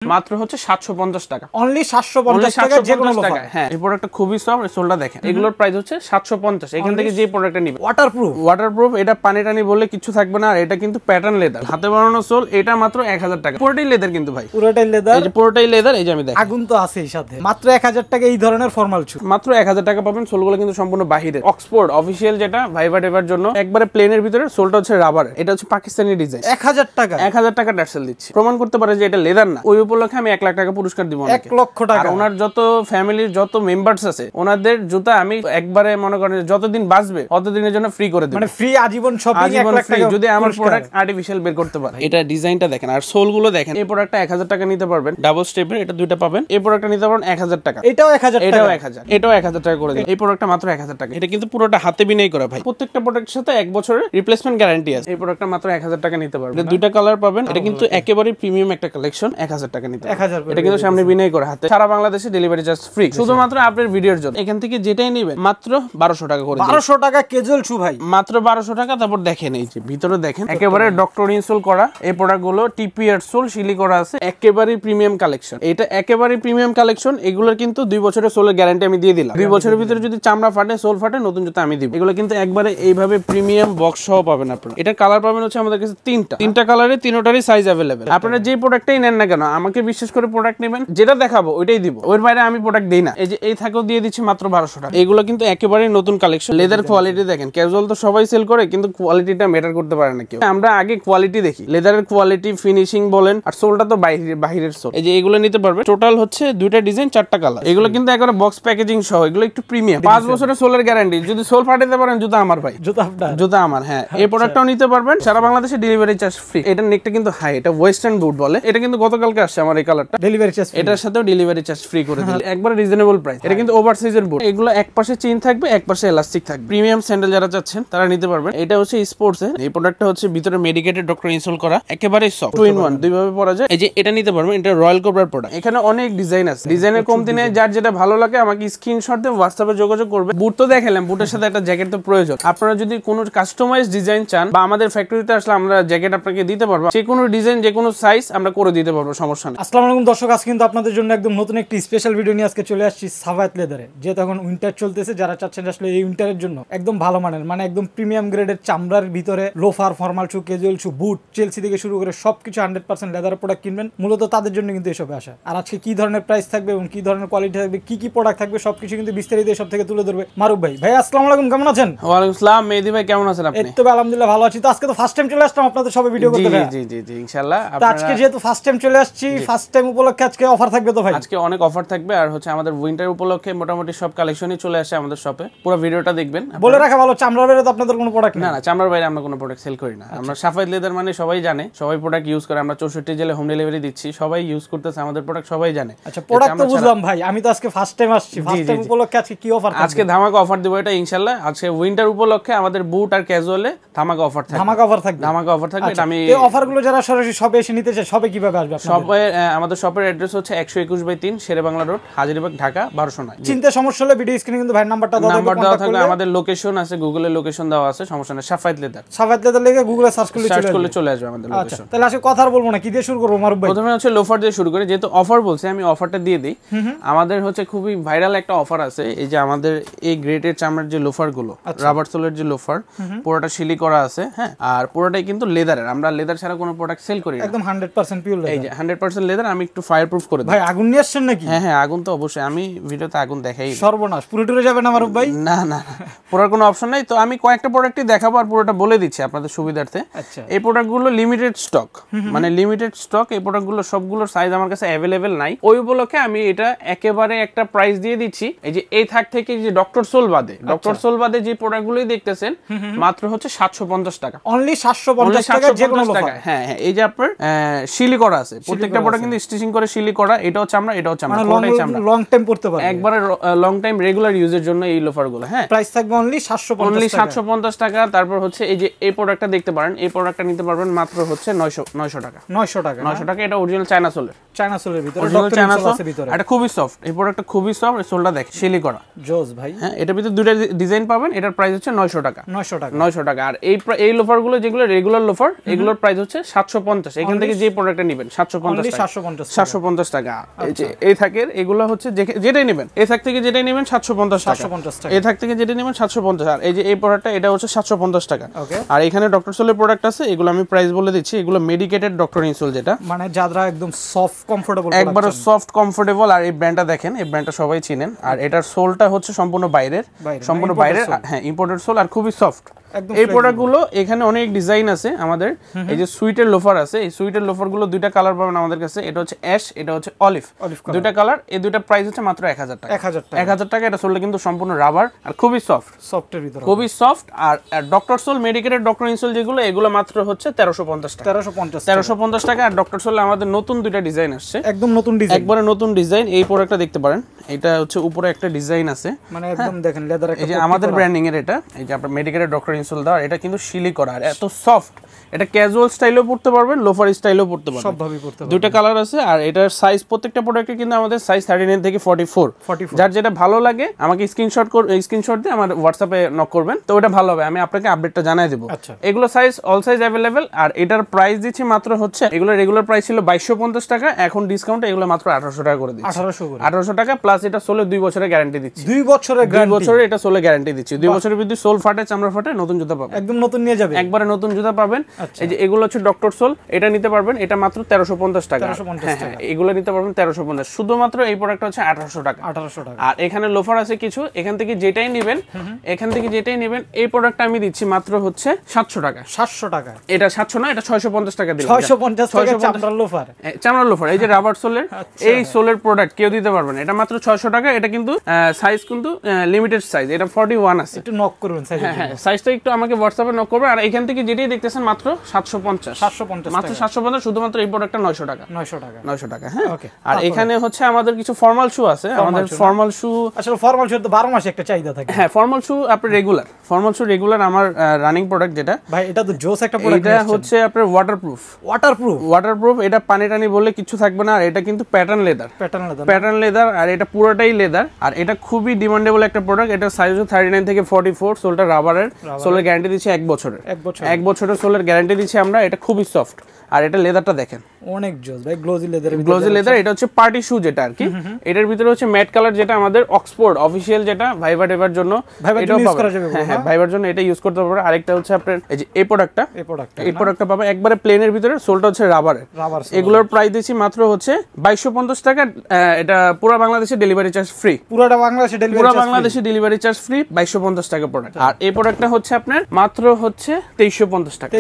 মাত্র হচ্ছে 750 টাকা, অনলি 750 টাকা যে কোনো টাকা। হ্যাঁ, এই প্রোডাক্টটা খুবই সফট, সোলটা দেখেন। এগুলোর প্রাইস হচ্ছে 750। এখান থেকে যে প্রোডাক্টটা নিবে ওয়াটারপ্রুফ, এটা পানি টানি বললে কিছু থাকবে না। আর এটা কিন্তু প্যাটার্ন লেদার, হাতে বানানো সোল। এটা মাত্র 1000 টাকা, পুরোটাই লেদার কিন্তু ভাই, পুরোটাই লেদার। এই যে পুরোটাই লেদার, এই যে আমি দেখেন আগুন তো আছে এর সাথে। মাত্র 1000 টাকা এই ধরনের ফর্মাল শু, মাত্র 1000 টাকা পাবেন। সোলগুলো কিন্তু সম্পূর্ণ বাহিরের, অক্সফোর্ড অফিশিয়াল, যেটা ভাইভা টেভার জন্য একবারে প্লেনের ভিতরে। সোলটা হচ্ছে রাবারের, এটা হচ্ছে পাকিস্তানি ডিজাইন। 1000 টাকা, 1000 টাকা ডার্সেল দিচ্ছি, প্রমাণ করতে পারে যে এটা লেদার না। ওই উপলক্ষে আমি 1 লাখ টাকা পুরস্কার দিব। 1 লক্ষ টাকা। আর ওনার যত ফ্যামিলির যত মেম্বার্স আছে, ওনাদের জুতা আমি একবারে মনে করেন যতদিন বাঁচবে ততদিনের জন্য ফ্রি করে দেব, মানে ফ্রি আজীবন শপিং, 1 লাখ টাকা যদি আমার প্রোডাক্ট আর্টিফিশিয়াল বের করতে পারে। এটা ডিজাইনটা দেখেন আর সোল গুলো দেখেন। এই প্রোডাক্টটা 1000 টাকা নিতে পারবেন, ডাবল স্টেপের, এটা দুইটা পাবেন। এই প্রোডাক্টটা নিতে পারবেন 1000 টাকা, এটাও 1000 টাকা, এটাও 1000, এটাও 1000 টাকা করে দিন। এই প্রোডাক্টটা মাত্র 1000 টাকা। এটা কিন্তু পুরোটা হাতে বিনাই করা ভাই, প্রত্যেকটা প্রোডাক্টের সাথে 1 বছরের রিপ্লেসমেন্ট গ্যারান্টি আছে। এই প্রোডাক্টটা মাত্র 1000 টাকা নিতে পারবেন। এটা দুইটা কালার পাবেন। এটা কিন্তু একেবারে প্রিমিয়াম একটা কালেকশন, 1000 টাকা নিতে। এটা কিন্তু সামনে বিনাই করা হাতে, সারা বাংলাদেশে ডেলিভারি চার্জ ফ্রি, শুধুমাত্র আপনার ভিডিওর জন্য। এখান থেকে যেটাই নেবেন মাত্র 1200 টাকা করে দিন। 1200 টাকা ক্যাজুয়াল শু ভাই, মাত্র 1200 টাকা। তারপর দেখেন এই যে ভিতরে দেখেন, একেবারে ডক্টর ইনসোল করা এই প্রোডাক্টগুলো, টিপিআর সোল শিলি করা আছে, একেবারে প্রিমিয়াম কালেকশন। এটা একেবারে প্রিমিয়াম কালেকশন। এগুলোর কিন্তু 2 বছরের সোলের গ্যারান্টি আমি দিয়ে দিলাম। 2 বছরের ভিতরে যদি চামড়া ফাটে, সোল ফাটে, নতুন জুতা আমি দিব। এগুলো কিন্তু একবারে এইভাবে প্রিমিয়াম বক্স সহ পাবেন আপনারা। এটার কালার পাবেন হচ্ছে আমাদের কাছে তিনটা কালারে, তিনটারই সাইজ अवेलेबल। আপনারা যে প্রোডাক্টটাই নেন না কেন, আমাকে বিশ্বাস করে প্রোডাক্ট নেবেন, যেটা দেখাবো ওইটাই দিব, ওর বাইরে আমি প্রোডাক্ট দেই না। এই যে এই থাকেও দিয়ে দিচ্ছি মাত্র 1200 টাকা। এগুলো কিন্তু একেবারে নতুন কালেকশন। লেদার কোয়ালিটি দেখেন, ক্যাজুয়াল তো সবাই সেল করে, কিন্তু কোয়ালিটিটা ম্যাটার করতে পারে না কেউ। আমরা আগে কোয়ালিটি দেখি, লেদারের কোয়ালিটি, ফিনিশিং বলেন, আর সোলটা তো বাহিরের সোল। এই যে এগুলো নিতে পারবে। টোটাল হচ্ছে 2টা ডিজাইন, 4টা কালার। এগুলো কিন্তু একবারে বক্স প্যাকেজিং সহ, এগুলো একটু প্রিমিয়াম। 5 বছরের সোলের গ্যারান্টি, যদি সোল ফাটাতে পারেন জুতা আমার ভাই, জুতা আমার। হ্যাঁ, এই প্রোডাক্টটাও নিতে পারবেন, সারা বাংলাদেশে ডেলিভারি চার্জ ফ্রি। এটার নেকটা কিন্তু হাই, এটা ওয়েস্টার্ন বুট বলে। এটা কিন্তু গতকালকে আসছে আমার এই কালারটা, ডেলিভারি চার্জ, এটার সাথেও ডেলিভারি চার্জ ফ্রি করে দিলে একবারে রিজনেবল প্রাইস। এটা কিন্তু ওভার সাইজের বুট। এগুলো এক পাশে চেইন থাকবে, এক পাশে এলাস্টিক থাকবে। প্রিমিয়াম স্যান্ডেল যারা চাচ্ছেন তারা নিতে পারবেন। এটা হচ্ছে স্পোর্টস এর। এই প্রোডাক্টটা হচ্ছে ভিতরে মেডিকেটেড, ডক্টর ইনসোল করা, একেবারে সফট, 2 in 1, দুই ভাবে পরা যায়। এই যে এটা নিতে পারবেন, এটা রয়্যাল কোবরার প্রোডাক্ট। এখানে অনেক ডিজাইন আছে, ডিজাইনের কমতি নেই। যার যেটা ভালো লাগে আমাকে স্ক্রিনশট দিয়ে হোয়াটসঅ্যাপে যোগাযোগ করবে। বুট তো দেখালাম, বুটের সাথে একটা জ্যাকেট তো প্রয়োজন। আপনারা যদি কোনো কাস্টমাইজ ডিজাইন চান, বা আমাদের ফ্যাক্টরিতে আসলে আমরা জ্যাকেট আপনাকে দিতে পারবো, যে কোনো ডিজাইন, যে কোনো সাইজ আমরা করে দিতে পারবো, সমস্যা নেই। আসসালামু আলাইকুম দর্শক, আজকে কিন্তু আপনাদের জন্য একদম নতুন একটি স্পেশাল ভিডিও নিয়ে আজকে চলে আসছি সাফায়াত লেদারে। যে তখন উইন্টার চলতেছে, যারা চাচ্ছেন আসলে এই উইন্টারের জন্য একদম ভালো মানের, মানে একদম প্রিমিয়াম গ্রেডের চামড়ার ভিতরে লোফার, ফর্মাল শু, ক্যাজুয়াল শু, বুট, চেলসি থেকে শুরু করে সবকিছু 100% লেদার প্রোডাক্ট কিনবেন, মূলত তাদের জন্য কিন্তু এসবে আসা। আর আজকে কি ধরনের প্রাইস থাকবে এবং কি ধরনের কোয়ালিটি থাকবে, কি কি প্রোডাক্ট থাকবে, সবকিছু কিন্তু বিস্তারিত সব থেকে তুলে ধরবে মারুফ ভাই। ভাই আসসালামু আলাইকুম, কেমন আছেন? ওয়ালাইকুম আসসালাম মেহেদী ভাই, কেমন আছেন আপনি? এই তো আলহামদুলিল্লাহ ভালো আছি। তো আজকে তো ফার্স্ট টাইম চলে আসলাম আপনাদের সবে ভিডিও করতে। জি জি জি ইনশাআল্লাহ। তো আজকে যেহেতু ফার্স্ট টাইম চলে আসছি, ফার্স্ট টাইম উপলক্ষে আজকে অফার থাকবে তো ভাই? আজকে অনেক অফার থাকবে, আর হচ্ছে আমাদের উইন্টার উপলক্ষে মোটামুটি সব কালেকশনই চলে আসে আমাদের শপে। পুরো ভিডিওটা দেখবেন। বলে রাখা ভালো, চামড়ার বাইরে তো আপনাদের কোনো প্রোডাক্ট না, চামড়ার বাইরে আমরা কোনো প্রোডাক্ট সেল করি না। আমরা সাফায়াত লেদার মানে সবাই জানে, সবাই প্রোডাক্ট ইউজ করে। আমরা 64 জেলায় হোম ডেলিভারি দিচ্ছি, সবাই ইউজ করতেছে আমাদের প্রোডাক্ট, সবাই জানে। আচ্ছা, প্রোডাক্ট তো বুঝলাম ভাই, আমি তো আজকে ফার্স্ট টাইম আসছি। ফার্স্ট টাইম উপলক্ষে আজকে কি অফার থাকবে? আজকে ধামাকা অফার দেব এটা ইনশাআল্লাহ। আজকে উইন্টার উপলক্ষে আমাদের বুট আর ক্যাজুয়ালে ধামাকা অফার থাকবে। ধামাকা অফার থাকবে, ধামাকা অফার থাকবে। এটা আমি এই অফারগুলো যারা সরাসরি শপে এসে নিতে চায়, শপে কিভাবে আসবে আপনাদের? শপে আমাদের শপের অ্যাড্রেস হচ্ছে 121/3 শেরেবাংলা রোড, হাজারীবাগ, ঢাকা 1209। চিন্তা সমস্যা হলে ভিডিও স্ক্রিনে কিন্তু ভাই নাম্বারটা দেওয়া থাকবে। আমাদের লোকেশন আছে, গুগলে লোকেশন দেওয়া আছে, সমস্যা নেই। সাফায়াত লেদার লিখে গুগলে সার্চ করলে চলে আসবে আমাদের লোকেশন। তাহলে আজকে কথা আর বলবো না, কি দিয়ে শুরু করব মারুফ ভাই? প্রথমে হচ্ছে লোফার দিয়ে শুরু করি, যেহেতু অফার বলছে আমি অফারটা দিয়ে দিই। আমাদের হচ্ছে খুবই ভাইরাল একটা অফার আছে। এই যে আমাদের এই গ্রেডের চামড়ার যে লোফার গুলো, রাবার সোলের যে লোফার, পুরোটা শিলি করা আছে। হ্যাঁ, আর পুরোটাই কিন্তু লেদারের। আমরা লেদার ছাড়া কোনো প্রোডাক্ট সেল করি না, একদম 100% পিওর লেদার। এই যে 100% লেদার। আমি একটু ফায়ার প্রুফ করে দিই। ভাই আগুন নিয়ে আসছেন নাকি? হ্যাঁ হ্যাঁ, আগুন তো অবশ্যই, আমি ভিডিওতে আগুন দেখাই। সর্বনাশ, পুরো টুরে যাবে না মারুফ ভাই? না না, পুরোর কোনো অপশন নাই। তো আমি কয়েকটা প্রোডাক্টই দেখাবো আর পুরোটা বলে দিচ্ছি আপনাদের সুবিধার্থে। আচ্ছা, এই প্রোডাক্টগুলো লিমিটেড স্টক, মানে লিমিটেড স্টক। এই প্রোডাক্টগুলো সবগুলোর সাইজ আমার কাছে অ্যাভেলেবেল নাই। ওই উপলক্ষে আমি এটা একেবারে একটা প্রাইস দিয়ে দিচ্ছি। এই যে এই থাক থেকে যে ডক্টর সোল বাদে, ডক্টর সোল বাদে যে প্রোডাক্টগুলোই দেখতেছেন, মাত্র হচ্ছে 750 টাকা, অনলি 750 টাকা যে কোনো টাকা। হ্যাঁ হ্যাঁ, এই যে আপনার শিলি করা আছে, প্রত্যেকটা প্রোডাক্ট কিন্তু স্টিচিং করে শিলি করা। এটাও চামড়া, এটাও চামড়া, পুরোটাই চামড়া। লং টাইম পড়তে পারবে, একবারে লং টাইম রেগুলার ইউজের জন্য এই লোফারগুলো। হ্যাঁ, প্রাইস থাকবে অনলি 750 টাকা। তারপর হচ্ছে এই যে এই প্রোডাক্টটা দেখতে পারেন, এই প্রোডাক্টটা নিতে পারবেন মাত্র হচ্ছে 900 টাকা। 900 টাকা। এটা অরিজিনাল চায়না সোলের। চায়না সোলের ভিতরে original doctor China insole sole, আছে ভিতরে। এটা খুবই সফট, এই প্রোডাক্টটা খুবই সফট, এই সোলটা দেখেন শিলি করা। জোস ভাই। হ্যাঁ, এটার ভিতরে দুইটা ডিজাইন পাবেন, এটার প্রাইস হচ্ছে 900 টাকা। 900 টাকা। 900 টাকা। আর এই লোফারগুলো যেগুলো রেগুলার লোফার, এগুলোর প্রাইস হচ্ছে 750। এখান থেকে যে প্রোডাক্টটা নেবেন 750 টাকা। 750 টাকা। এই যে এই থাকের এগুলো হচ্ছে যেটাই নেবেন, এই থাক থেকে যেটাই নেবেন 750 টাকা। 750 টাকা। এই থাক থেকে যেটা নেবেন 750। আর এই যে এই প্রোডাক্টটা এটা হচ্ছে 750 টাকা। ওকে। আর এখানে ডক্টর সোলের প্রোডাক্ট আছে, এগুলো আমি প্রাইস বলে দিচ্ছি। এগুলো মেডিকেটেড ডক্টর ইনসোল, যেটা মানে যারা একদম সফট কমফোর্টেবল, একবারে সফট কমফোর্টেবল। আর এই ব্র্যান্ডটা দেখেন, এই ব্র্যান্ডটা সবাই চিনেন। আর এটার সোলটা হচ্ছে সম্পূর্ণ বাইরের, সম্পূর্ণ বাইরের। হ্যাঁ, ইম্পোর্টেড সোল আর খুবই সফট। এই প্রোডাক্টগুলো এখানে অনেক ডিজাইন আছে আমাদের। এই যে সুইটের লোফার আছে, এই সুইটের লোফারগুলো দুইটা কালার পাবেন আমাদের কাছে। এটা হচ্ছে অ্যাশ, এটা হচ্ছে অলিভ, দুইটা কালার। এই দুইটা প্রাইস হচ্ছে মাত্র 1000 টাকা। 1000 টাকা। এটা সোলটা কিন্তু সম্পূর্ণ রাবার আর খুবই সফট, সফটের ভিতরে খুবই সফট। আর doctor sole medicated doctor insole যেগুলো, এগুলো মাত্র হচ্ছে 1350 টাকা। 1350 টাকা। আর ডক্টর সোলে আমাদের নতুন দুইটা ডিজাইন আসছে, একদম নতুন ডিজাইন, একবারে নতুন ডিজাইন। এই প্রোডাক্টটা দেখতে পারেন, এটা হচ্ছে উপরে একটা ডিজাইন আছে, মানে একদম দেখেন লেদার একটা। এই যে আমাদের ব্র্যান্ডিং এর এটা, এই যে আপনার মেডিকেটেড ডক্টর ইনসোল দেওয়া, এটা কিন্তু শিলি করা আর এত সফট। এটা ক্যাজুয়াল স্টাইলেও পড়তে পারবেন, লোফার স্টাইলেও পড়তে পারবেন, সবভাবেই পড়তে পারবেন। দুইটা কালার আছে। আর এটার সাইজ প্রত্যেকটা প্রোডাক্টে কিন্তু আমাদের সাইজ 39 থেকে 44। যার যেটা ভালো লাগে আমাকে স্ক্রিনশট দিয়ে আমার হোয়াটসঅ্যাপে নক করবেন, তো ওটা ভালো হবে, আমি আপনাকে আপডেটটা জানাই দেব। এগুলো সাইজ অল সাইজ अवेलेबल। আর এটার প্রাইস দিচ্ছি মাত্র হচ্ছে, এগুলো রেগুলার প্রাইস ছিল 2250 টাকা, এখন ডিসকাউন্টে এগুলো মাত্র 1800 টাকা করে দিচ্ছি। 1800 টাকা প্লাস এটা সোলে 2 বছরের গ্যারান্টি দিচ্ছি। 2 বছরের গ্যারান্টি, 2 বছরের এটা সোলে গ্যারান্টি দিচ্ছি। 2 বছরের ভিতরে সোল ফাটে, চামড়া ফাটে, নতুন জুতা পাবেন, একদম নতুন নিয়ে যাবে, একবারে নতুন জুতা পাবেন। এই যে এগুলো হচ্ছে ডক্টর সোল, এটা নিতে পারবেন, এটা মাত্র 1350 টাকা। হ্যাঁ, এগুলো নিতে পারবেন 1350। শুধুমাত্র এই প্রোডাক্টটা হচ্ছে 1800 টাকা। আর এখানে লোফার আছে কিছু, এখান থেকে যেটাই নেবেন, এই প্রোডাক্টটা আমি দিচ্ছি মাত্র হচ্ছে 700 টাকা। 700 টাকা। এটা 700 না, এটা 650 টাকা দিলাম। 650 টাকা চামড়ার লোফার। চামড়ার লোফার, এই যে রাবার সোলের, এই সোলের প্রোডাক্ট কেউ দিতে পারবেন, এটা মাত্র 600 টাকা। এটা কিন্তু সাইজ কিন্তু লিমিটেড সাইজ, এটা 41 আছে। একটু নক করবেন সাইজ। হ্যাঁ, সাইজটা একটু আমাকে হোয়াটসঅ্যাপে নক করবেন। আর এখান থেকে যেটাই দেখতেছেন মাত্র 750, মাত্র 750। শুধুমাত্র এই প্রোডাক্টটা 900 টাকা। 900 টাকা। হ্যাঁ। আর এখানে হচ্ছে আমাদের কিছু ফর্মাল শু আছে, আমাদের ফর্মাল শু, আসলে ফর্মাল শু তো 12 মাসে একটা চাহিদা থাকে। হ্যাঁ, ফর্মাল শু আপনার রেগুলার, ফর্মাল শু রেগুলার আমার রানিং প্রোডাক্ট যেটা। ভাই এটা তো জোস একটা প্রোডাক্ট। এটা হচ্ছে আপনার ওয়াটারপ্রুফ, এটা পানি টানি বলে কিছু থাকবে না। আর এটা কিন্তু প্যাটার্ন লেদার, আর এটা পুরোটাই লেদার। আর এটা খুবই ডিমান্ডেবল একটা প্রোডাক্ট। এটা সাইজ হচ্ছে 39 থেকে 44, সোলটা রাবারের, সোলের গ্যারান্টি দিচ্ছি 1 বছরের। 1 বছরের সোলের গ্যারান্টি দিচ্ছি আমরা। এটা খুবই সফট। আর এটা লেদারটা দেখেন, অনেক জোস ভাই, গ্লোজি লেদার। এটা হচ্ছে পার্টি শু যেটা আর কি। এটার ভিতরে হচ্ছে ম্যাট কালার, যেটা আমাদের অক্সফোর্ড অফিশিয়াল, যেটা ভাইবার এভার জন্য এটাও পাবেন। হ্যাঁ, ভাইবার জন্য এটা ইউজ করতে পারবেন। আরেকটা হচ্ছে আপনার এই যে এই প্রোডাক্টটা পাবেন একবারে প্লেনের ভিতরে, সোলটা হচ্ছে রাবারের। এগুলোর প্রাইস দিচ্ছি মাত্র হচ্ছে 2250 টাকা। এটা পুরো বাংলাদেশে ডেলিভারি চার্জ ফ্রি, পুরো বাংলাদেশে ডেলিভারি চার্জ ফ্রি। 2250 টাকা প্রোডাক্ট। আর এই প্রোডাক্টটা হচ্ছে আপনার মাত্র হচ্ছে 2350 টাকা।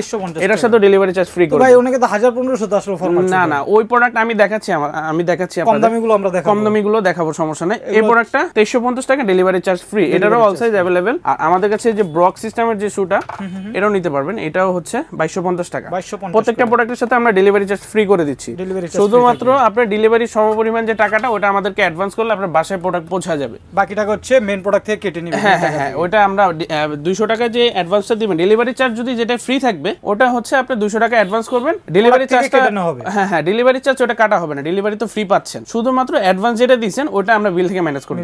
এটার সাথে ডেলিভারি চার্জ ফ্রি করে। ভাই অনেকে তো 1500 তো আসলে ফরম্যাট। না, ওই প্রোডাক্ট আমি দেখাচ্ছি কম দামিগুলো আমরা দেখাবো, কম দামিগুলো দেখাবো, সমস্যা নাই। এই প্রোডাক্টটা 2350 টাকা, ডেলিভারি চার্জ ফ্রি। এটারও অল সাইজ अवेलेबल। আর আমাদের কাছে যে ব্রক সিস্টেমের যে শুটা, এটাও নিতে পারবেন, এটাও হচ্ছে 2250 টাকা। প্রত্যেকটা প্রোডাক্টের সাথে আমরা ডেলিভারি চার্জ ফ্রি করে দিচ্ছি। শুধুমাত্র আপনার ডেলিভারি সমপরিমাণ যে টাকাটা, ওটা আমাদেরকে অ্যাডভান্স করলে আপনার বাসায় প্রোডাক্ট পৌঁছে যাবে। বাকি টাকা হচ্ছে মেইন প্রোডাক্ট থেকে কেটে নিবেন। হ্যাঁ, ওটা আমরা 200 টাকা যে অ্যাডভান্সটা দিবেন, ডেলিভারি চার্জ যদি যেটা ফ্রি থাকবে, ওটা হচ্ছে আপনি 200 টাকা অ্যাডভান্স করবেন, ডেলিভারি চার্জটা হ্যাঁ, ডেলিভারি চার্জ ওটা কাটা হবে না, ডেলিভারি তো ফ্রি পাচ্ছেন। শুধুমাত্র অ্যাডভান্স যেটা দিবেন ওটা আমরা বিল থেকে ম্যানেজ করে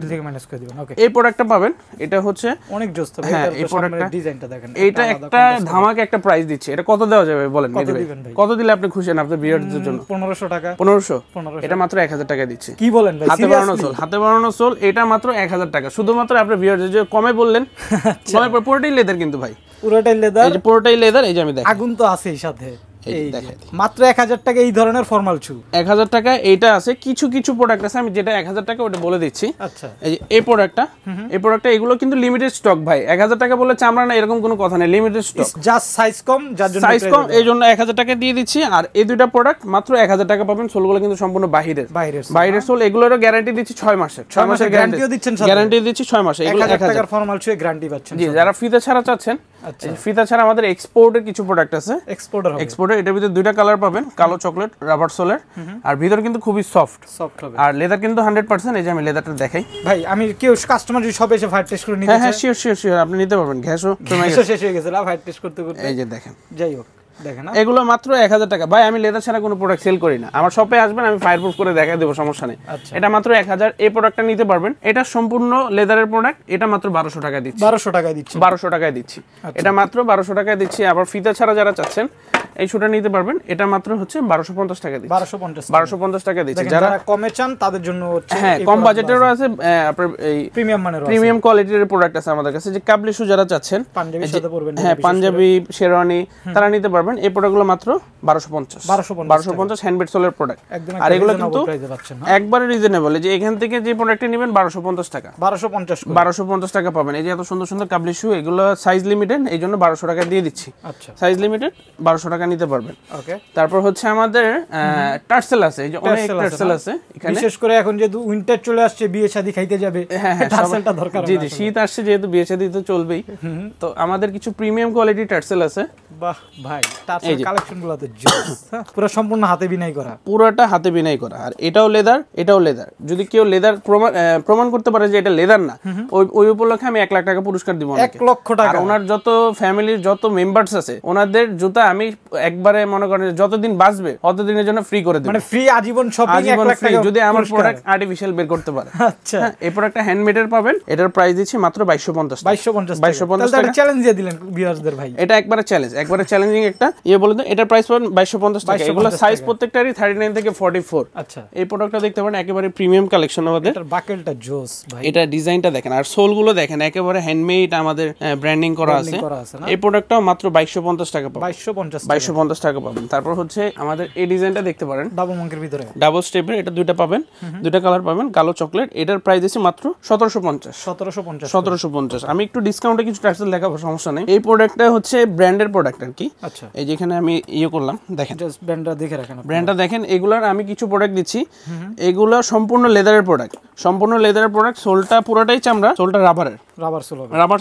দিবেন। ওকে, এই প্রোডাক্টটা পাবেন, এটা হচ্ছে অনেক জোস তো ভাই। এই প্রোডাক্টটা ডিজাইনটা দেখেন, এটা একটা ধামাকা একটা প্রাইস দিচ্ছে। এটা কত দেওয়া যাবে বলেন? কত দিলে আপনি খুশি হন আপনার ভিউয়ারদের জন্য? 1500 টাকা। 1500? এটা মাত্র 1000 টাকা দিচ্ছে। কি বলেন ভাই? হাতে বানানো সোল, এটা মাত্র 1000 টাকা। শুধুমাত্র আপনার ভিউয়ারদের জন্য কমে বললেন। কমে পুরোটাই লেদার কিন্তু ভাই, পুরোটাই লেদার। এই যে পুরোটাই লেদার, এই যে আমি দেখাই, আগুন তো আছে এই সাথে। মাত্র 1000 টাকা এই ধরনের ফর্মাল শু। 1000 টাকা এইটা আছে। কিছু প্রোডাক্ট আছে, আমি যেটা 1000 টাকা ওটা বলে দিচ্ছি। আচ্ছা, এই যে এই প্রোডাক্টটা এগুলো কিন্তু লিমিটেড স্টক ভাই। 1000 টাকা বলে চামড়া না এরকম কোনো কথা নেই, লিমিটেড স্টক। জাস্ট সাইজ কম, যার জন্য সাইজ কম, এই জন্য 1000 টাকা দিয়ে দিচ্ছি। আর এই দুইটা প্রোডাক্ট মাত্র 1000 টাকা পাবেন। সোলগুলো কিন্তু সম্পূর্ণ বাইরের সোল। এগুলোরও গ্যারান্টি দিচ্ছি 6 মাসের। 6 মাসের গ্যারান্টিও দিচ্ছেন, গ্যারান্টি দিচ্ছি 6 মাসে। এগুলো 1000 টাকার ফর্মাল শু গ্যারান্টি পাচ্ছেন। জি, যারা ফিতা ছাড়া চাচ্ছেন। আচ্ছা, ফিতা ছাড়া আমাদের এক্সপোর্টের কিছু প্রোডাক্ট আছে। এক্সপোর্টের এটার ভিতরে দুইটা কালার পাবেন, কালো চকলেট, রাবার সোলের। আর ভিতর কিন্তু খুবই সফট হবে। আর লেদার কিন্তু 100%। এই যে আমি লেদারটা দেখাই ভাই। আমি কেউ কাস্টমার যদি সব এসে ফায়ার টেস্ট করে নিতে চায়, হ্যাঁ, শিওর আপনি নিতে পারবেন। ঘ্যাসও শেষ হয়ে গেছে ফায়ার টেস্ট করতে। এই যে দেখেন, যাই হোক দেখেন এগুলো মাত্র 1000 টাকা। ভাই আমি লেদার ছাড়া কোনো প্রোডাক্ট সেল করি না, আমার শপে আসবেন আমি ফায়ারপ্রুফ করে দেখাই দেবো, সমস্যা নেই। এটা মাত্র 1000। এই প্রোডাক্টটা নিতে পারবেন, এটা সম্পূর্ণ লেদারের প্রোডাক্ট, এটা মাত্র 1200 টাকায় দিচ্ছি। 1200 টাকায় দিচ্ছি। 1200 টাকায় দিচ্ছি, এটা মাত্র 1200 টাকায় দিচ্ছি। আবার ফিতা ছাড়া যারা চাচ্ছেন এই শুটা নিতে পারবেন, এটা মাত্র হচ্ছে 1250 টাকা দিচ্ছি। 1250 টাকা দিচ্ছি। যারা কমে চান তাদের জন্য হচ্ছে, হ্যাঁ কম বাজেটেরও আছে, আপনার এই প্রিমিয়াম মানের প্রিমিয়াম কোয়ালিটির প্রোডাক্ট আছে আমাদের কাছে। যে কাবলি শু যারা চাচ্ছেন, পাঞ্জাবির সাথে পরবেন, হ্যাঁ পাঞ্জাবি শেরওয়ানি, তারা নিতে পারবেন। এই প্রোডাক্টগুলো মাত্র 1250 হ্যান্ডমেড সোলের প্রোডাক্ট। আর এগুলো কিন্তু একবারে রিজনেবল, যে এখান থেকে যে প্রোডাক্টটি নেবেন 1250 টাকা, 1250 টাকা পাবেন। এই যে এত সুন্দর সুন্দর কাবলি শু, এগুলো সাইজ লিমিটেড, এই জন্য 1200 টাকা দিয়ে দিচ্ছি। আচ্ছা সাইজ লিমিটেড 1200 টাকা নিতে পারবেন। ওকে, তারপর হচ্ছে আমাদের টার্সেল আছে, এই যে অনেক টার্সেল আছে এখানে, বিশেষ করে এখন যেহেতু উইন্টার চলে আসছে, বিয়ে শাদী খাইতে যাবে, টার্সেলটা দরকার। জি জি, শীত আসছে যেহেতু, বিয়ে শাদী তো চলবেই, তো আমাদের কিছু প্রিমিয়াম কোয়ালিটি টার্সেল আছে। বাহ ভাই, টার্সেল কালেকশনগুলো তো জোস, পুরো সম্পূর্ণ হাতে বিনাই করা, পুরোটা হাতে বিনাই করা। আর এটাও লেদার, এটাও লেদার। যদি কেউ লেদার প্রমাণ করতে পারে যে এটা লেদার না, ওই উপলক্ষে আমি 1 লাখ টাকা পুরস্কার দিব। 1 লক্ষ টাকা। আর ওনার যত ফ্যামিলির যত মেম্বার্স আছে, ওনাদের জুতা আমি একবারে মনে করেন যতদিন বাঁচবে ততদিনের জন্য ফ্রি করে দেব, মানে ফ্রি আজীবন শপিং, 1 লাখ ফ্রি, টাকা যদি আমার প্রোডাক্ট আর্টিফিশিয়াল বের করতে পারে। আচ্ছা, এই প্রোডাক্টটা হ্যান্ডমেডের পাবেন, এটার প্রাইস দিচ্ছি মাত্র 2250 টাকা। চ্যালেঞ্জ দিয়ে দিলেন ভিউয়ারদের ভাই, এটা একবারে চ্যালেঞ্জ, একবারে চ্যালেঞ্জিং একটা বলে দেন। এটার প্রাইস পাবেন 2250 টাকা। এগুলো সাইজ প্রত্যেকটারই 39 থেকে 44। আচ্ছা, এই প্রোডাক্টটা দেখতে পারেন, একেবারে প্রিমিয়াম কালেকশন আমাদের। এটার বাকেলটা জোস ভাই, এটা ডিজাইনটা দেখেন, আর সোল গুলো দেখেন, একেবারে হ্যান্ডমেড, আমাদের ব্র্যান্ডিং করা আছে। এই প্রোডাক্টটাও মাত্র 2250 টাকা পাবেন। 2250 টাকা পাবেন। তারপর হচ্ছে আমাদের এই ডিজাইনটা দেখতে পারেন, ডাবল মাঙ্কের ভিতরে, ডাবল স্টেপের, এটা দুইটা পাবেন, দুইটা কালার পাবেন, কালো চকলেট। এটার প্রাইস আছে মাত্র 1750। আমি একটু ডিসকাউন্টে কিছু টার্সেল দেখাবো, সমস্যা নেই। এই প্রোডাক্টটা হচ্ছে ব্র্যান্ডের প্রোডাক্ট আর কি। আচ্ছা, এই যেখানে আমি করলাম, দেখেন জাস্ট ব্র্যান্ডটা দেখে রাখেন, ব্র্যান্ডটা দেখেন। এগুলার আমি কিছু প্রোডাক্ট দিচ্ছি, এগুলো সম্পূর্ণ লেদারের প্রোডাক্ট, সম্পূর্ণ লেদারের প্রোডাক্ট। সোলটা পুরোটাই চামড়া, সোলটা রাবারের, রাবার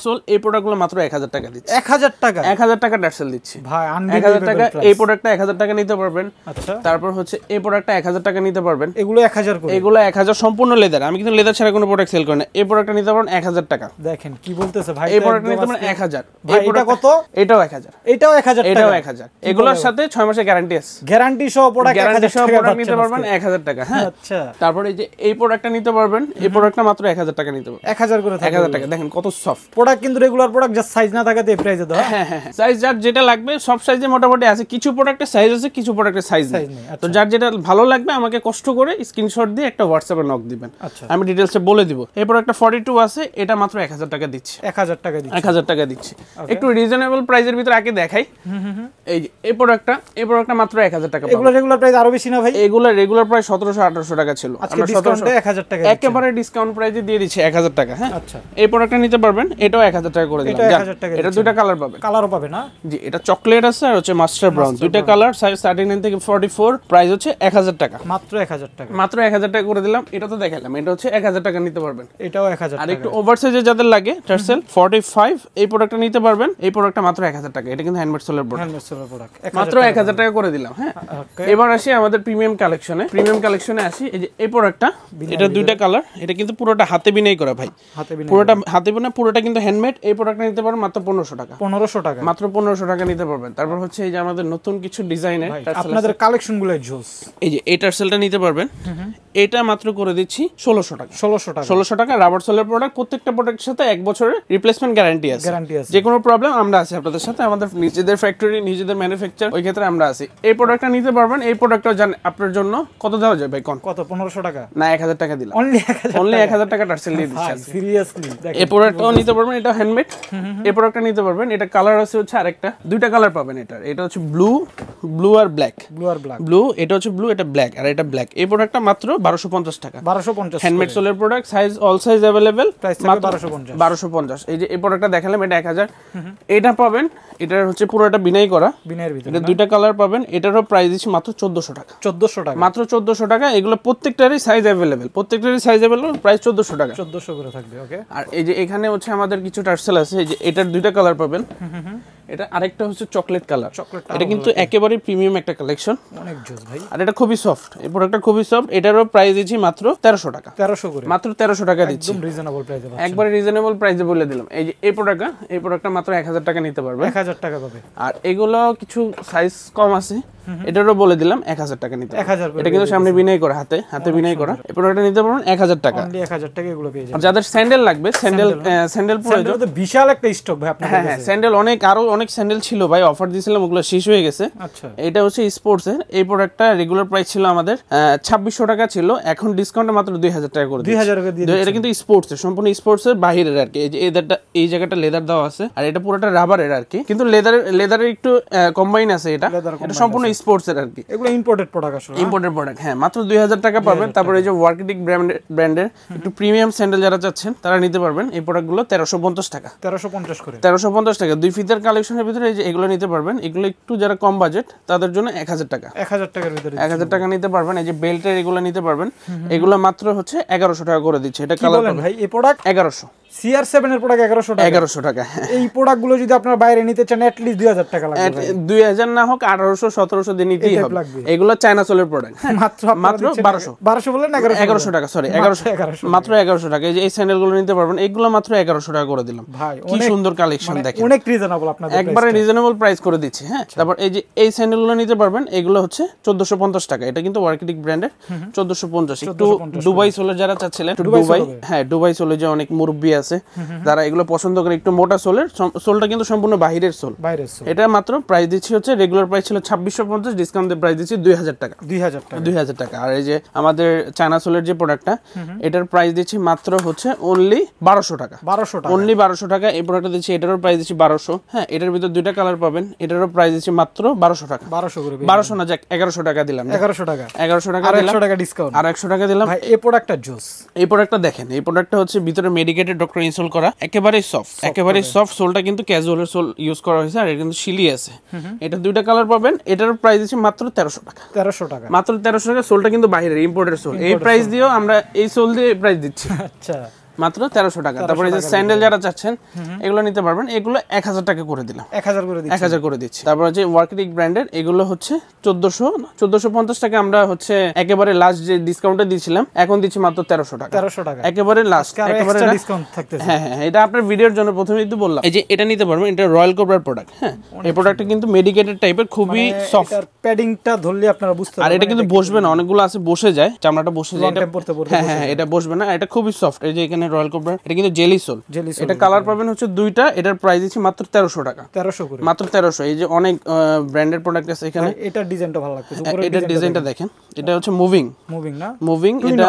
সোল। এই প্রোডাক্টগুলো মাত্র 1000 টাকা দিচ্ছি। 1000 টাকা, 1000 টাকা টার্সেল দিচ্ছি ভাই, 1000 টাকা। এই প্রোডাক্টটা 1000 টাকা নিতে পারবেন। আচ্ছা, তারপর হচ্ছে এই প্রোডাক্টটা 1000 টাকা নিতে পারবেন। এগুলো 1000 করে, এগুলো 1000 সম্পূর্ণ লেদার। আমি কিন্তু লেদার ছাড়া কোনো প্রোডাক্ট সেল করি না। এই প্রোডাক্টটা নিতে পারবেন 1000 টাকা। দেখেন কি বলতেছে ভাই, এই প্রোডাক্ট নিতে পারবেন 1000। ভাই এটা কত? এটাও 1000, এটাও 1000, এটাও 1000। এগুলোর সাথে 6 মাসের গ্যারান্টি আছে, গ্যারান্টি সহ প্রোডাক্ট 1000 টাকা নিতে পারবেন 1000 টাকা। হ্যাঁ, আচ্ছা। তারপর এই যে এই প্রোডাক্টটা নিতে পারবেন, এই প্রোডাক্টটা মাত্র 1000 টাকা নিতে পারবেন। 1000 করে, 1000 টাকা। দেখেন কত সফট প্রোডাক্ট, কিন্তু রেগুলার প্রোডাক্ট জাস্ট সাইজ না থাকাতে এই প্রাইসে দাও। হ্যাঁ হ্যাঁ, সাইজ যার যেটা লাগবে সব সাইজে মোটামুটি আছে। কিছু প্রোডাক্টের সাইজ আছে, কিছু প্রোডাক্টের সাইজ নেই। তো যার যেটা ভালো লাগবে আমাকে কষ্ট করে স্ক্রিনশট দিয়ে একটা হোয়াটসঅ্যাপে নক দিবেন, আমি ডিটেইলসে বলে দিব। এই প্রোডাক্টটা 42 আছে, এটা মাত্র 1000 টাকা দিচ্ছি। 1000 টাকা দিচ্ছি, 1000 টাকা দিচ্ছি। একটু রিজনেবল প্রাইসের ভিতরে আগে দেখাই। এই যে এই প্রোডাক্টটা মাত্র 1000 টাকা। এগুলো রেগুলার প্রাইস আরো বেশি না ভাই? এগুলো রেগুলার প্রাইস 1700-1800 টাকা ছিল, আজকে ডিসকাউন্টে 1000 টাকা, একেবারে ডিসকাউন্ট প্রাইসে দিয়ে দিচ্ছি 1000 টাকা। হ্যাঁ, আচ্ছা। এই প্রোডাক্টটা নিতে পারবেন, এটাও 1000 টাকা করে দিলাম। এটা দুটো কালার পাবেন, কালারও পাবে না? জি, এটা চকলেট আছে আর হচ্ছে মাস্টার ব্রাউন, দুটো কালার, সাইজ 39 থেকে 44, প্রাইস হচ্ছে 1000 টাকা। মাত্র 1000 টাকা, মাত্র 1000 টাকা করে দিলাম। এটা তো দেখালাম, এটা হচ্ছে 1000 টাকা নিতে পারবেন। এটাও 1000 টাকা। আর একটু ওভার সাইজে যাদের লাগে টার্সেল 45, এই প্রোডাক্টটা নিতে পারবেন। এই প্রোডাক্টটা মাত্র 1000 টাকা। এটা কিন্তু হ্যান্ডমেড সোলের প্রোডাক্ট, মাত্র 1000 টাকা করে দিলাম। হ্যাঁ, এবার আসি আমাদের প্রিমিয়াম কালেকশনে আসি। এই যে এই প্রোডাক্টটা, এটা দুইটা কালার, এটা কিন্তু পুরোটা হাতে বিনাই করা ভাই, পুরোটা হাতে বিনা, পুরোটা কিন্তু হ্যান্ডমেড। এই প্রোডাক্টটা নিতে পারবেন মাত্র 1500 টাকা। 1500 টাকা, মাত্র 1500 টাকা নিতে পারবেন। তারপর হচ্ছে এই যে আমাদের নতুন কিছু ডিজাইনের আপনাদের কালেকশনগুলো জোস। এই যে এই টার্সেলটা নিতে পারবেন, এটা মাত্র করে দিচ্ছি 1600 টাকা। 1600 টাকা রাবার সোলের প্রোডাক্ট। প্রত্যেকটা প্রোডাক্টের সাথে 1 বছরের রিপ্লেসমেন্ট গ্যারান্টি আছে। যে কোনো প্রবলেম আমরা আছি আপনাদের সাথে, আমাদের নিজেদের ফ্যাক্টরি, নিজেদের ম্যানুফ্যাকচার, ওই ক্ষেত্রে আমরা আছি। এই প্রোডাক্টটা নিতে পারবেন। এই প্রোডাক্টটা আপনার জন্য কত দেওয়া যায় ভাই? কত? 1500 টাকা না, 1000 টাকা দিলাম। অনলি 1000 টাকা টার্সেল দিয়ে দিচ্ছি। সিরিয়াসলি এই প্রোডাক্টটাও নিতে পারবেন, এটা হ্যান্ডমেড। এই প্রোডাক্টটা নিতে পারবেন। এটা কালার আছে হচ্ছে আরেকটা, দুইটা কালার পাবেন। এটা হচ্ছে ব্লু আর ব্ল্যাক। ব্লু, এটা হচ্ছে ব্লু, এটা ব্ল্যাক, আর এটা ব্ল্যাক। এই প্রোডাক্টটা মাত্র 1250 টাকা। 1250 হ্যান্ডমেড সোলের product, size all size available, price থাকবে 1250। 1250। এই যে এই প্রোডাক্টটা দেখালাম, এটা 1000। এটা পাবেন, এটার হচ্ছে পুরোটা বিনাই করা, বিনাইয়ের ভিতরে। এটা দুইটা কালার পাবেন। এটারও প্রাইস দিচ্ছি মাত্র 1400 টাকা। 1400 টাকা, মাত্র 1400 টাকা। এগুলো প্রত্যেকটারই সাইজ अवेलेबल, প্রাইস 1400 টাকা, 1400 করে থাকবে। ওকে। আর এই যে এখানে হচ্ছে আমাদের কিছু টার্সেল আছে, এই যে এটার দুইটা কালার পাবেন। এটা আরেকটা হচ্ছে চকলেট কালার। চকলেট এটা কিন্তু একেবারে প্রিমিয়াম একটা কালেকশন, অনেক জোস ভাই। আর এটা খুবই সফট, এই প্রোডাক্টটা খুবই সফট। এটারও প্রাইস দিচ্ছি মাত্র 1300 টাকা। 1300 করে, মাত্র 1300 টাকা দিচ্ছি, একদম রিজনেবল প্রাইসে। একবারে রিজনেবল প্রাইসে বলে দিলাম। এই যে এই প্রোডাক্টটা মাত্র 1000 টাকা নিতে পারবে, 1000 টাকা পাবে। আর এগুলো কিছু সাইজ কম আছে, এটারও বলে দিলাম 1000 টাকা নিতে। 1000 এটা কিন্তু সামনে বিনাই করা, হাতে বিনাই করা। এই প্রোডাক্টটা নিতে পারবেন 1000 টাকা। অনলি 1000 টাকা এগুলো পেয়ে যাবেন। আর যাদের স্যান্ডেল লাগবে, স্যান্ডেল প্রয়োজন, তো বিশাল একটা স্টক ভাই আপনাদের কাছে। হ্যাঁ স্যান্ডেল আরো অনেক স্যান্ডেল ছিল ভাই, অফার দিয়েছিলাম, ওগুলো শেষ হয়ে গেছে। আচ্ছা, এটা হচ্ছে স্পোর্টস এর। এই প্রোডাক্টটা রেগুলার প্রাইস ছিল আমাদের 2600 টাকা ছিল, এখন ডিসকাউন্টে মাত্র 2000 টাকা করে দিচ্ছি। 2000 টাকা দিয়ে এটা কিন্তু স্পোর্টস এর, সম্পূর্ণ স্পোর্টস এর বাইরের আর কি। এই যে এই জায়গাটা লেদার দেওয়া আছে, আর এটা পুরোটা রাবারের আর কি, কিন্তু লেদারের একটু কম্বাইন আছে। এটা সম্পূর্ণ স্পোর্টস এর আর কি। এগুলো ইম্পোর্টেড প্রোডাক্ট আসলে, ইম্পোর্টেড প্রোডাক্ট। হ্যাঁ, মাত্র 2000 টাকা পাবেন। তারপর এই যে ওয়ার্কিটিক ব্র্যান্ডের একটু প্রিমিয়াম স্যান্ডেল যারা চাচ্ছেন তারা নিতে পারবেন। এই প্রোডাক্টগুলো 1350 টাকা, 1350 করে, 1350 টাকা। 2 ফিতের কালেকশনের ভিতরে এই যে এগুলো নিতে পারবেন। এগুলো একটু যারা কম বাজেট তাদের জন্য 1000 টাকা, 1000 টাকার ভিতরে 1000 টাকা নিতে পারবেন। এই যে বেল্টের এগুলো নিতে পারবেন, এগুলো মাত্র হচ্ছে 1100 টাকা করে দিচ্ছে। এটা কালার বলেন ভাই, এই প্রোডাক্ট 1100, CR7 এর প্রোডাক্ট 1100 টাকা, 1100 টাকা। এই প্রোডাক্টগুলো যদি আপনারা বাইরে নিতে চান এট লিস্ট 2000 টাকা লাগবে। 2000 না হোক 1800 1700 দিয়ে নিতেই হবে। এগুলো চায়না সোলের প্রোডাক্ট। মাত্র 1200 বললেন না, 1100 টাকা, সরি 1100, মাত্র 1100 টাকা। এই যে এই স্যান্ডেলগুলো নিতে পারবেন, এগুলো মাত্র 1100 টাকা করে দিলাম। ভাই কি সুন্দর কালেকশন দেখেন, অনেক রিজনেবল আপনাদের, একবারে রিজনেবল প্রাইস করে দিচ্ছি। হ্যাঁ, তারপর এই যে এই স্যান্ডেলগুলো নিতে পারবেন, এগুলো হচ্ছে 1450 টাকা। এটা কিন্তু ওয়ার্কিটিক ব্র্যান্ডের 1450। একটু দুবাই সোলের যারা চাচ্ছিলেন, দুবাই, হ্যাঁ দুবাই সোলে যে অনেক মুরব্বি আছে যারা এগুলো পছন্দ করে, একটু মোটা সোলের, সোলটা কিন্তু সম্পূর্ণ বাহিরের সোল। এটা মাত্র প্রাইস দিচ্ছি হচ্ছে, রেগুলার প্রাইস ছিল 2650, ডিসকাউন্ট দিয়ে প্রাইস দিচ্ছি 2000 টাকা, 2000 টাকা। আর এই যে আমাদের চায়না সোলের যে প্রোডাক্টটা, এটার প্রাইস দিচ্ছি মাত্র হচ্ছে অনলি 1200 টাকা, অনলি 1200 টাকা। এই প্রোডাক্টটা দিচ্ছি, এটারও প্রাইস দিচ্ছি 1200। হ্যাঁ, এটার ভিতর দুইটা কালার পাবেন, এটারও প্রাইস দিচ্ছি মাত্র 1200 টাকা, 1200 করে, 1200 না, যাক 1100 টাকা দিলাম, 1100 টাকা, 1100 টাকা আর দিলাম, 100 টাকা ডিসকাউন্ট, আর 100 টাকা দিলাম। ভাই এই প্রোডাক্টটা জোস। এই প্রোডাক্টটা দেখেন, এই প্রোডাক্টটা হচ্ছে ভিতরে মেডিকেটেড ডক্টর ইনস্টল করা, একেবারে সফট, একেবারে সফট। সোলটা কিন্তু ক্যাজুয়ালের সোল ইউজ করা হয়েছে, আর এটা কিন্তু শিলি আছে। এটা দুইটা কালার পাবেন। এটার প্রাইস দিচ্ছি মাত্র 1300 টাকা, 1300 টাকা, মাত্র 1300 টাকা। সোলটা কিন্তু বাইরের ইম্পোর্টেড সোল। এই প্রাইস দিয়েও আমরা এই সোল দিয়ে প্রাইস দিচ্ছি। আচ্ছা, মাত্র 1300 টাকা। তারপরে যে স্যান্ডেল যারা চাচ্ছেন এগুলো নিতে পারবেন, এগুলো 1000 টাকা করে দিলাম, 1000 করে দিচ্ছি, 1000 করে দিচ্ছি। তারপরে যে ওয়ার্কিটিক ব্র্যান্ডের এগুলো হচ্ছে 1450 টাকা। আমরা হচ্ছে একেবারে লাস্ট যে ডিসকাউন্টে দিয়েছিলাম, এখন দিচ্ছি মাত্র 1300 টাকা, 1300 টাকা, একেবারে লাস্ট, একেবারে ডিসকাউন্ট থাকতেছে। হ্যাঁ হ্যাঁ, এটা আপনার ভিডিওর জন্য প্রথমেই তো বললাম। এই যে এটা নিতে পারবেন, এটা রয়্যাল কোবরার প্রোডাক্ট। হ্যাঁ, এই প্রোডাক্টটা কিন্তু মেডিকেটেড টাইপের, খুবই সফট। এটার প্যাডিংটা ধরলে আপনারা বুঝতে পারবেন। আর এটা কিন্তু বসবে না, অনেকগুলো আছে বসে যায়, চামড়াটা বসে যায়। হ্যাঁ হ্যাঁ, এটা বসবে না, এটা খুবই সফট। এই যে এখানে রয়্যাল কোবরা, এটা কিন্তু জেলি সোল। এটা কালার পাবেন হচ্ছে দুইটা। এটার প্রাইস দিচ্ছি মাত্র 1300 টাকা, 1300 করে, মাত্র 1300। এই যে অনেক ব্র্যান্ডেড প্রোডাক্ট আছে এখানে। এটা ডিজাইনটা ভালো লাগতেছে, এটা ডিজাইনটা দেখেন, এটা হচ্ছে মুভিং না, মুভিং, এটা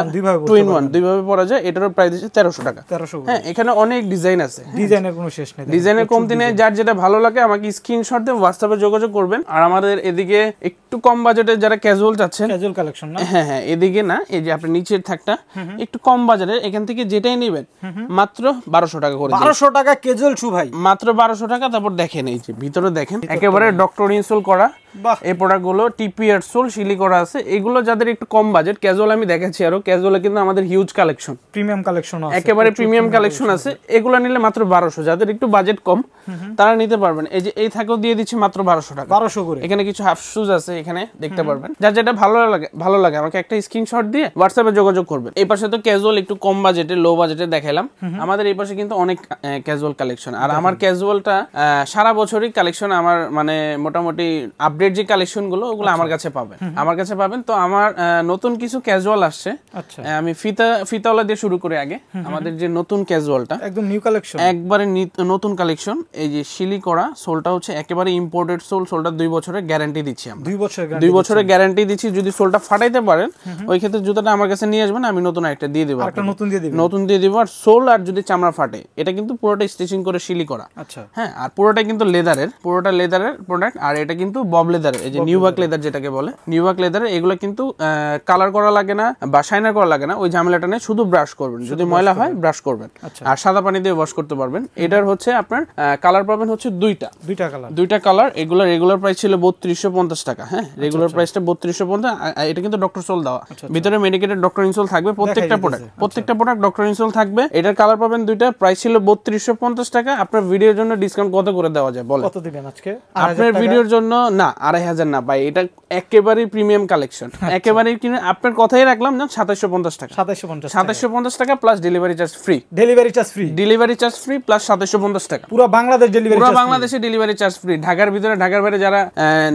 টু ইন ওয়ান, দুইভাবে পরা যায়। এটার প্রাইস দিচ্ছি 1300 টাকা, 1300। হ্যাঁ, এখানে অনেক ডিজাইন আছে, ডিজাইনের কোনো শেষ নেই, ডিজাইনের কমতি নেই। যার যেটা ভালো লাগে আমাকে স্ক্রিনশট দিয়ে হোয়াটসঅ্যাপে যোগাযোগ করবেন। আর আমাদের এদিকে একটু কম বাজেটে যারা ক্যাজুয়াল চাচ্ছেন, ক্যাজুয়াল কালেকশন না, হ্যাঁ হ্যাঁ, এদিকে না, এই যে আপনি নিচের থাকটা একটু কম বাজারের, এখান থেকে যেটাই নেবেন মাত্র 1200 টাকা করে, 1200 টাকা ক্যাজুয়াল শু ভাই, মাত্র 1200 টাকা। তারপর দেখেন এই যে ভিতরে দেখেন, একেবারে ডক্টর ইনসোল করা। এই প্রোডাক্টগুলো টিপিআর সোল শিলি করা আছে। এগুলো যাদের একটু কম বাজেট, ক্যাজুয়াল আমি দেখাচ্ছি, আরো ক্যাজুয়ালে কিন্তু আমাদের হিউজ কালেকশন, প্রিমিয়াম কালেকশন আছে, একেবারে প্রিমিয়াম কালেকশন আছে। এগুলো নিলে মাত্র 1200। যাদের একটু বাজেট কম তারা নিতে পারবেন। এই যে এই থাকেও দিয়ে দিচ্ছি মাত্র 1200 টাকা, 1200 করে। এখানে কিছু হাফ শুজ আছে, এখানে দেখতে পারবেন। যার যেটা ভালো লাগে আমাকে একটা স্ক্রিনশট দিয়ে হোয়াটসঅ্যাপে যোগাযোগ করবেন। এই পাশে তো ক্যাজুয়াল একটু কম বাজেটে, লো বাজেটে দেখাইলাম। আমাদের এই পাশে কিন্তু অনেক ক্যাজুয়াল কালেকশন। আর আমার ক্যাজুয়ালটা সারা বছরই কালেকশন, আমার মানে মোটামুটি আপডেট যে কালেকশন গুলো, ওগুলো আমার কাছে পাবেন, আমার কাছে পাবেন। তো আমার নতুন কিছু ক্যাজুয়াল আসছে। আমি ফিতাওয়ালা দিয়ে শুরু করে আগে আমাদের যে নতুন ক্যাজুয়ালটা, একদম নিউ কালেকশন, একবারে নতুন কালেকশন। এই যে শিলি করা সোলটা হচ্ছে একেবারে ইম্পোর্টেড সোল। সোলটা 2 বছরের গ্যারান্টি দিচ্ছি আমরা, 2 বছরের গ্যারান্টি দিচ্ছি। যদি সোলটা ফাটাইতে পারেন, ওই ক্ষেত্রে জুতাটা আমার কাছে নিয়ে আসবেন, আমি নতুন একটা দিয়ে দেবো, নতুন দিয়ে দিব। আর সোল আর যদি চামড়া ফাটে, এটা কিন্তু পুরোটা স্টিচিং করে শিলি করা। আচ্ছা, হ্যাঁ, আর পুরোটা কিন্তু লেদারের, পুরোটা লেদারের প্রোডাক্ট। আর এটা কিন্তু ববলেস লেদার, এই যে নিউবাক লেদার যেটাকে বলে, নিউবাক লেদার, এগুলো কিন্তু কালার করা লাগে না বা শাইনার করা লাগে না, ওই ঝামেলাটা নেই, শুধু ব্রাশ করবেন, যদি ময়লা হয় ব্রাশ করবেন, আর সাদা পানি দিয়ে ওয়াশ করতে পারবেন। এটার হচ্ছে আপনার কালার পাবেন হচ্ছে দুইটা কালার। এগুলো রেগুলার প্রাইস ছিল 3250 টাকা। হ্যাঁ, রেগুলার প্রাইসটা 3250। এটা কিন্তু ডক্টর সোল দেওয়া, ভিতরে মেডিকেটেড ডক্টর ইনসোল থাকবে, প্রত্যেকটা প্রোডাক্ট ডক্টর ইনসোল থাকবে। এটার কালার পাবেন দুইটা, প্রাইস ছিল 3250 টাকা। আপনার ভিডিওর জন্য ডিসকাউন্ট কত করে দেওয়া যায় বলেন? কত দিবেন আজকে আপনার ভিডিওর জন্য? না 2500 না ভাই, এটা একেবারেই প্রিমিয়াম কালেকশন, একেবারেই কিনে আপনার কথাই রাখলাম না, 2750 টাকা। 2750 টাকা plus delivery charge free. Delivery charge free plus 2750 টাকা। পুরো বাংলাদেশ ডেলিভারি, পুরো বাংলাদেশে ডেলিভারি চার্জ ফ্রি। ঢাকার ভিতরে, ঢাকার বাইরে যারা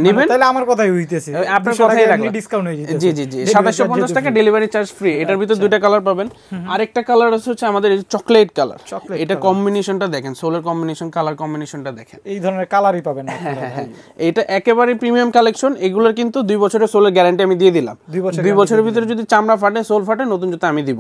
নেবেন, তাহলে আমার কথাই হইতেছে, আপনার কথাই রাখলাম, ডিসকাউন্ট হয়ে যাচ্ছে। জি জি জি, 2750 টাকা ডেলিভারি চার্জ ফ্রি। এটার ভিতরে দুইটা কালার পাবেন। আরেকটা কালার হচ্ছে আমাদের চকলেট কালার। এটা কম্বিনেশনটা দেখেন, সোলের কম্বিনেশন, কালার কম্বিনেশনটা দেখেন, এই ধরনের কালারই পাবেন। এটা একেবারে প্রিমিয়াম কালেকশন। এগুলোর কিন্তু 2 বছরের সোলের গ্যারান্টি আমি দিয়ে দিলাম। 2 বছরের ভিতরে যদি চামড়া ফাটে, সোল ফাটে, নতুন জুতা আমি দিব।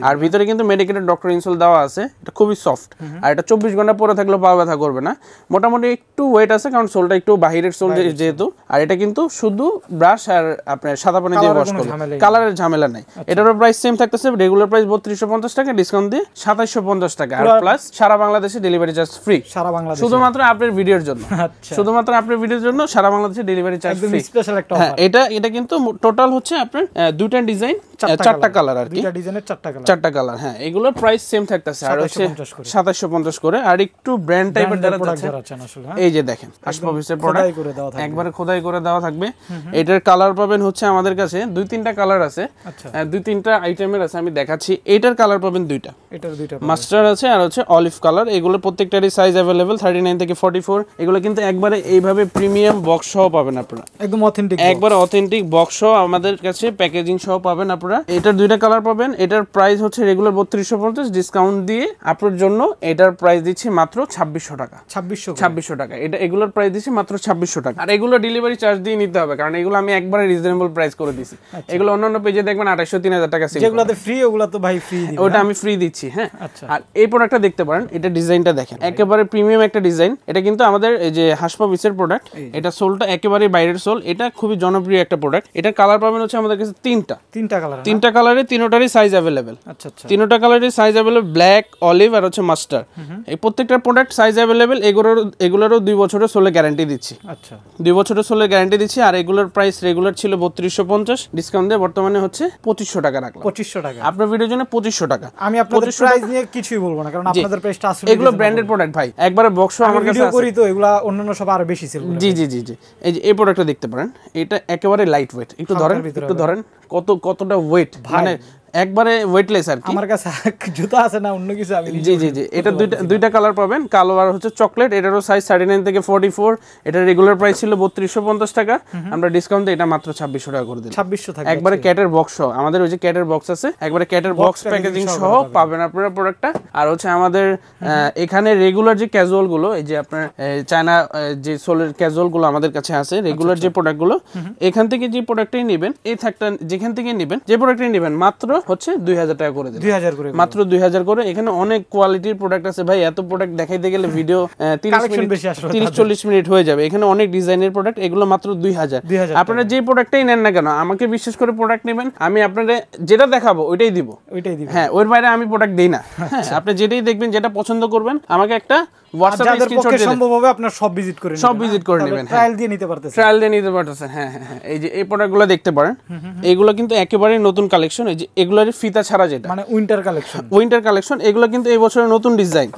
আর ভিতরে কিন্তু মেডিকেটেড ডক্টর ইনসোল দেওয়া আছে। এটা খুবই সফট, আর এটা 24 ঘন্টা পরে থাকলেও পা ব্যথা করবে না। মোটামুটি একটু ওয়েট আছে, কারণ সোলটা একটু বাহিরের সোল যেহেতু। আর এটা কিন্তু শুধু ব্রাশ আর আপনার সাদা পানি দিয়ে ওয়াশ করবে, কালারের ঝামেলা নাই। এটারও প্রাইস সেম থাকতেছে, রেগুলার প্রাইস 3250 টাকা, ডিসকাউন্ট দিয়ে 2750 টাকা, আর প্লাস সারা বাংলাদেশে ডেলিভারি চার্জ ফ্রি। সারা বাংলাদেশে, শুধুমাত্র আপনার ভিডিওর জন্য, শুধুমাত্র আপনার ভিডিওর জন্য সারা বাংলাদেশে ডেলিভারি চার্জ ফ্রি। স্পেশাল একটা অফার। এটা কিন্তু টোটাল হচ্ছে আপনার দুইটা ডিজাইন, চারটা কালার, আর কি ডিজাইনের চারটা কালার। হ্যাঁ, এগুলোর প্রাইস সেম থাকতেছে, আর হচ্ছে 2750 করে। আর একটু ব্র্যান্ড টাইপের যারা যাচ্ছেন, এই যে দেখেন আসবাবের প্রোডাক্ট একবারে খোদাই করে দেওয়া থাকবে। এটার কালার পাবেন হচ্ছে আমাদের কাছে 2-3টা কালার আছে, 2-3টা আইটেমের আছে, আমি দেখাচ্ছি। এটার কালার পাবেন দুইটা, মাস্টার আছে আর হচ্ছে অলিভ কালার। এগুলো প্রত্যেকটারই সাইজ अवेलेबल 39 থেকে 44। এগুলো কিন্তু একবারে এইভাবে প্রিমিয়াম বক্স সহ পাবেন আপনারা, একদম অথেন্টিক, একবার অথেন্টিক বক্স সহ আমাদের কাছে প্যাকেজিং সহ পাবেন আপনারা। এটার দুইটা কালার পাবেন। এটার প্রাইস হচ্ছে রেগুলার 3250, ডিসকাউন্ট দিয়ে আপনার জন্য এটার প্রাইস দিচ্ছি মাত্র 2600 টাকা। 2600 টাকা। এটা এগুলোর প্রাইস দিচ্ছি মাত্র 2600 টাকা। আর এগুলো ডেলিভারি চার্জ দিয়ে নিতে হবে, কারণ এগুলো আমি একবারে রিজনেবল প্রাইস করে দিছি। এগুলো অন্যান্য পেজে দেখবেন 2800-3000 টাকা সেল, যেগুলোতে ফ্রি ওগুলো তো ভাই ফ্রি দিবেন, ওটা আমি ফ্রি দিচ্ছি। হ্যাঁ, আর এই প্রোডাক্টটা দেখতে পারেন, এটা ডিজাইনটা দেখেন, একেবারে প্রিমিয়াম একটা ডিজাইন। এটা কিন্তু আমাদের এই যে হাসপাবিসের প্রোডাক্ট, এটা সোলটা একেবারে বাইরের সোল। এটা খুবই জনপ্রিয় একটা প্রোডাক্ট। এটার কালার পাবেন হচ্ছে আমাদের কাছে তিনটা কালারে, তিনটারই সাইজ अवेलेबल। তিনটা কালারের সাইজ अवेलेबल, ব্ল্যাক, অলিভ আর হচ্ছে মাস্টার। এই প্রত্যেকটা প্রোডাক্ট সাইজ अवेलेबल। এগুলোরও 2 বছরের সোলের গ্যারান্টি দিচ্ছি। 2 বছরের সোলের গ্যারান্টি দিচ্ছি। আর এগুলোর প্রাইস রেগুলার ছিল 3250, ডিসকাউন্ট দিয়ে বর্তমানে হচ্ছে 2500 টাকা রাখলাম। 2500 টাকা আপনার ভিডিওর জন্য 2500 টাকা। আমি আপনাদের প্রাইস নিয়ে কিছুই বলবো না, কারণ আপনাদের প্রাইসটা আসলে এগুলো ব্র্যান্ডেড প্রোডাক্ট ভাই, একবারে বক্স আমার কাছে আছে। করি তো এগুলা অন্যান্য সব আরো বেশি সেল করে। জি জি জি জি, এই যে এই প্রোডাক্টটা দেখতে পারেন, এটা একেবারে লাইট ওয়েট। একটু ধরেন কতটা ওয়েট, মানে একবারে ওয়েটলেস আর কি। আমার কাছে জুতা আছে না অন্য কিছু, আমি জি জি জি। এটা দুইটা কালার পাবেন, কালো আর হচ্ছে চকলেট। এটারও সাইজ 39 থেকে 44। এটা রেগুলার প্রাইস ছিল 3250 টাকা, আমরা ডিসকাউন্ট দিয়ে এটা মাত্র 2600 টাকা করে দিলাম। 2600 টাকা একবারে ক্যাটের বক্স সহ। আমাদের ওই যে ক্যাটের বক্স আছে, একবারে ক্যাটের বক্স প্যাকেজিং সহ পাবেন আপনারা প্রোডাক্টটা। আর হচ্ছে আমাদের এখানে রেগুলার যে ক্যাজুয়াল গুলো, এই যে আপনার চায়না যে সোলের ক্যাজুয়াল গুলো আমাদের কাছে আছে, রেগুলার যে প্রোডাক্ট গুলো, এখান থেকে যে প্রোডাক্টটাই নেবেন, এই থাকটা যেখান থেকে নেবেন, যে প্রোডাক্টটাই নেবেন, মাত্র হচ্ছে 2000 টাকা করে দেন। 2000 করে, মাত্র 2000 করে। এখানে অনেক কোয়ালিটির প্রোডাক্ট আছে ভাই, এত প্রোডাক্ট দেখাইতে গেলে ভিডিও 30-40 মিনিট হয়ে যাবে। এখানে অনেক ডিজাইনের প্রোডাক্ট, এগুলো মাত্র 2000। আপনারা যে প্রোডাক্টটাই নেন না কেন, আমাকে বিশ্বাস করে প্রোডাক্ট নেবেন, আমি আপনাদের যেটা দেখাবো ওইটাই দিব। হ্যাঁ, ওর বাইরে আমি প্রোডাক্ট দেই না। হ্যাঁ, আপনি যেটাই দেখবেন, যেটা পছন্দ করবেন, আমাকে একটা হোয়াটসঅ্যাপে স্ক্রিনশট দিলে সম্ভব হবে আপনারা সব ভিজিট করে নেবেন। ট্রায়াল দিয়ে নিতে পারতেছেন। হ্যাঁ হ্যাঁ হ্যাঁ, এই যে এই প্রোডাক্টগুলো দেখতে পারেন, এগুলো কিন্তু একেবারে নতুন কালেকশন। এই যে এগুলোর ফিতা ছাড়া, যেটা মানে উইন্টার কালেকশন, এগুলো কিন্তু এই বছরের নতুন ডিজাইন।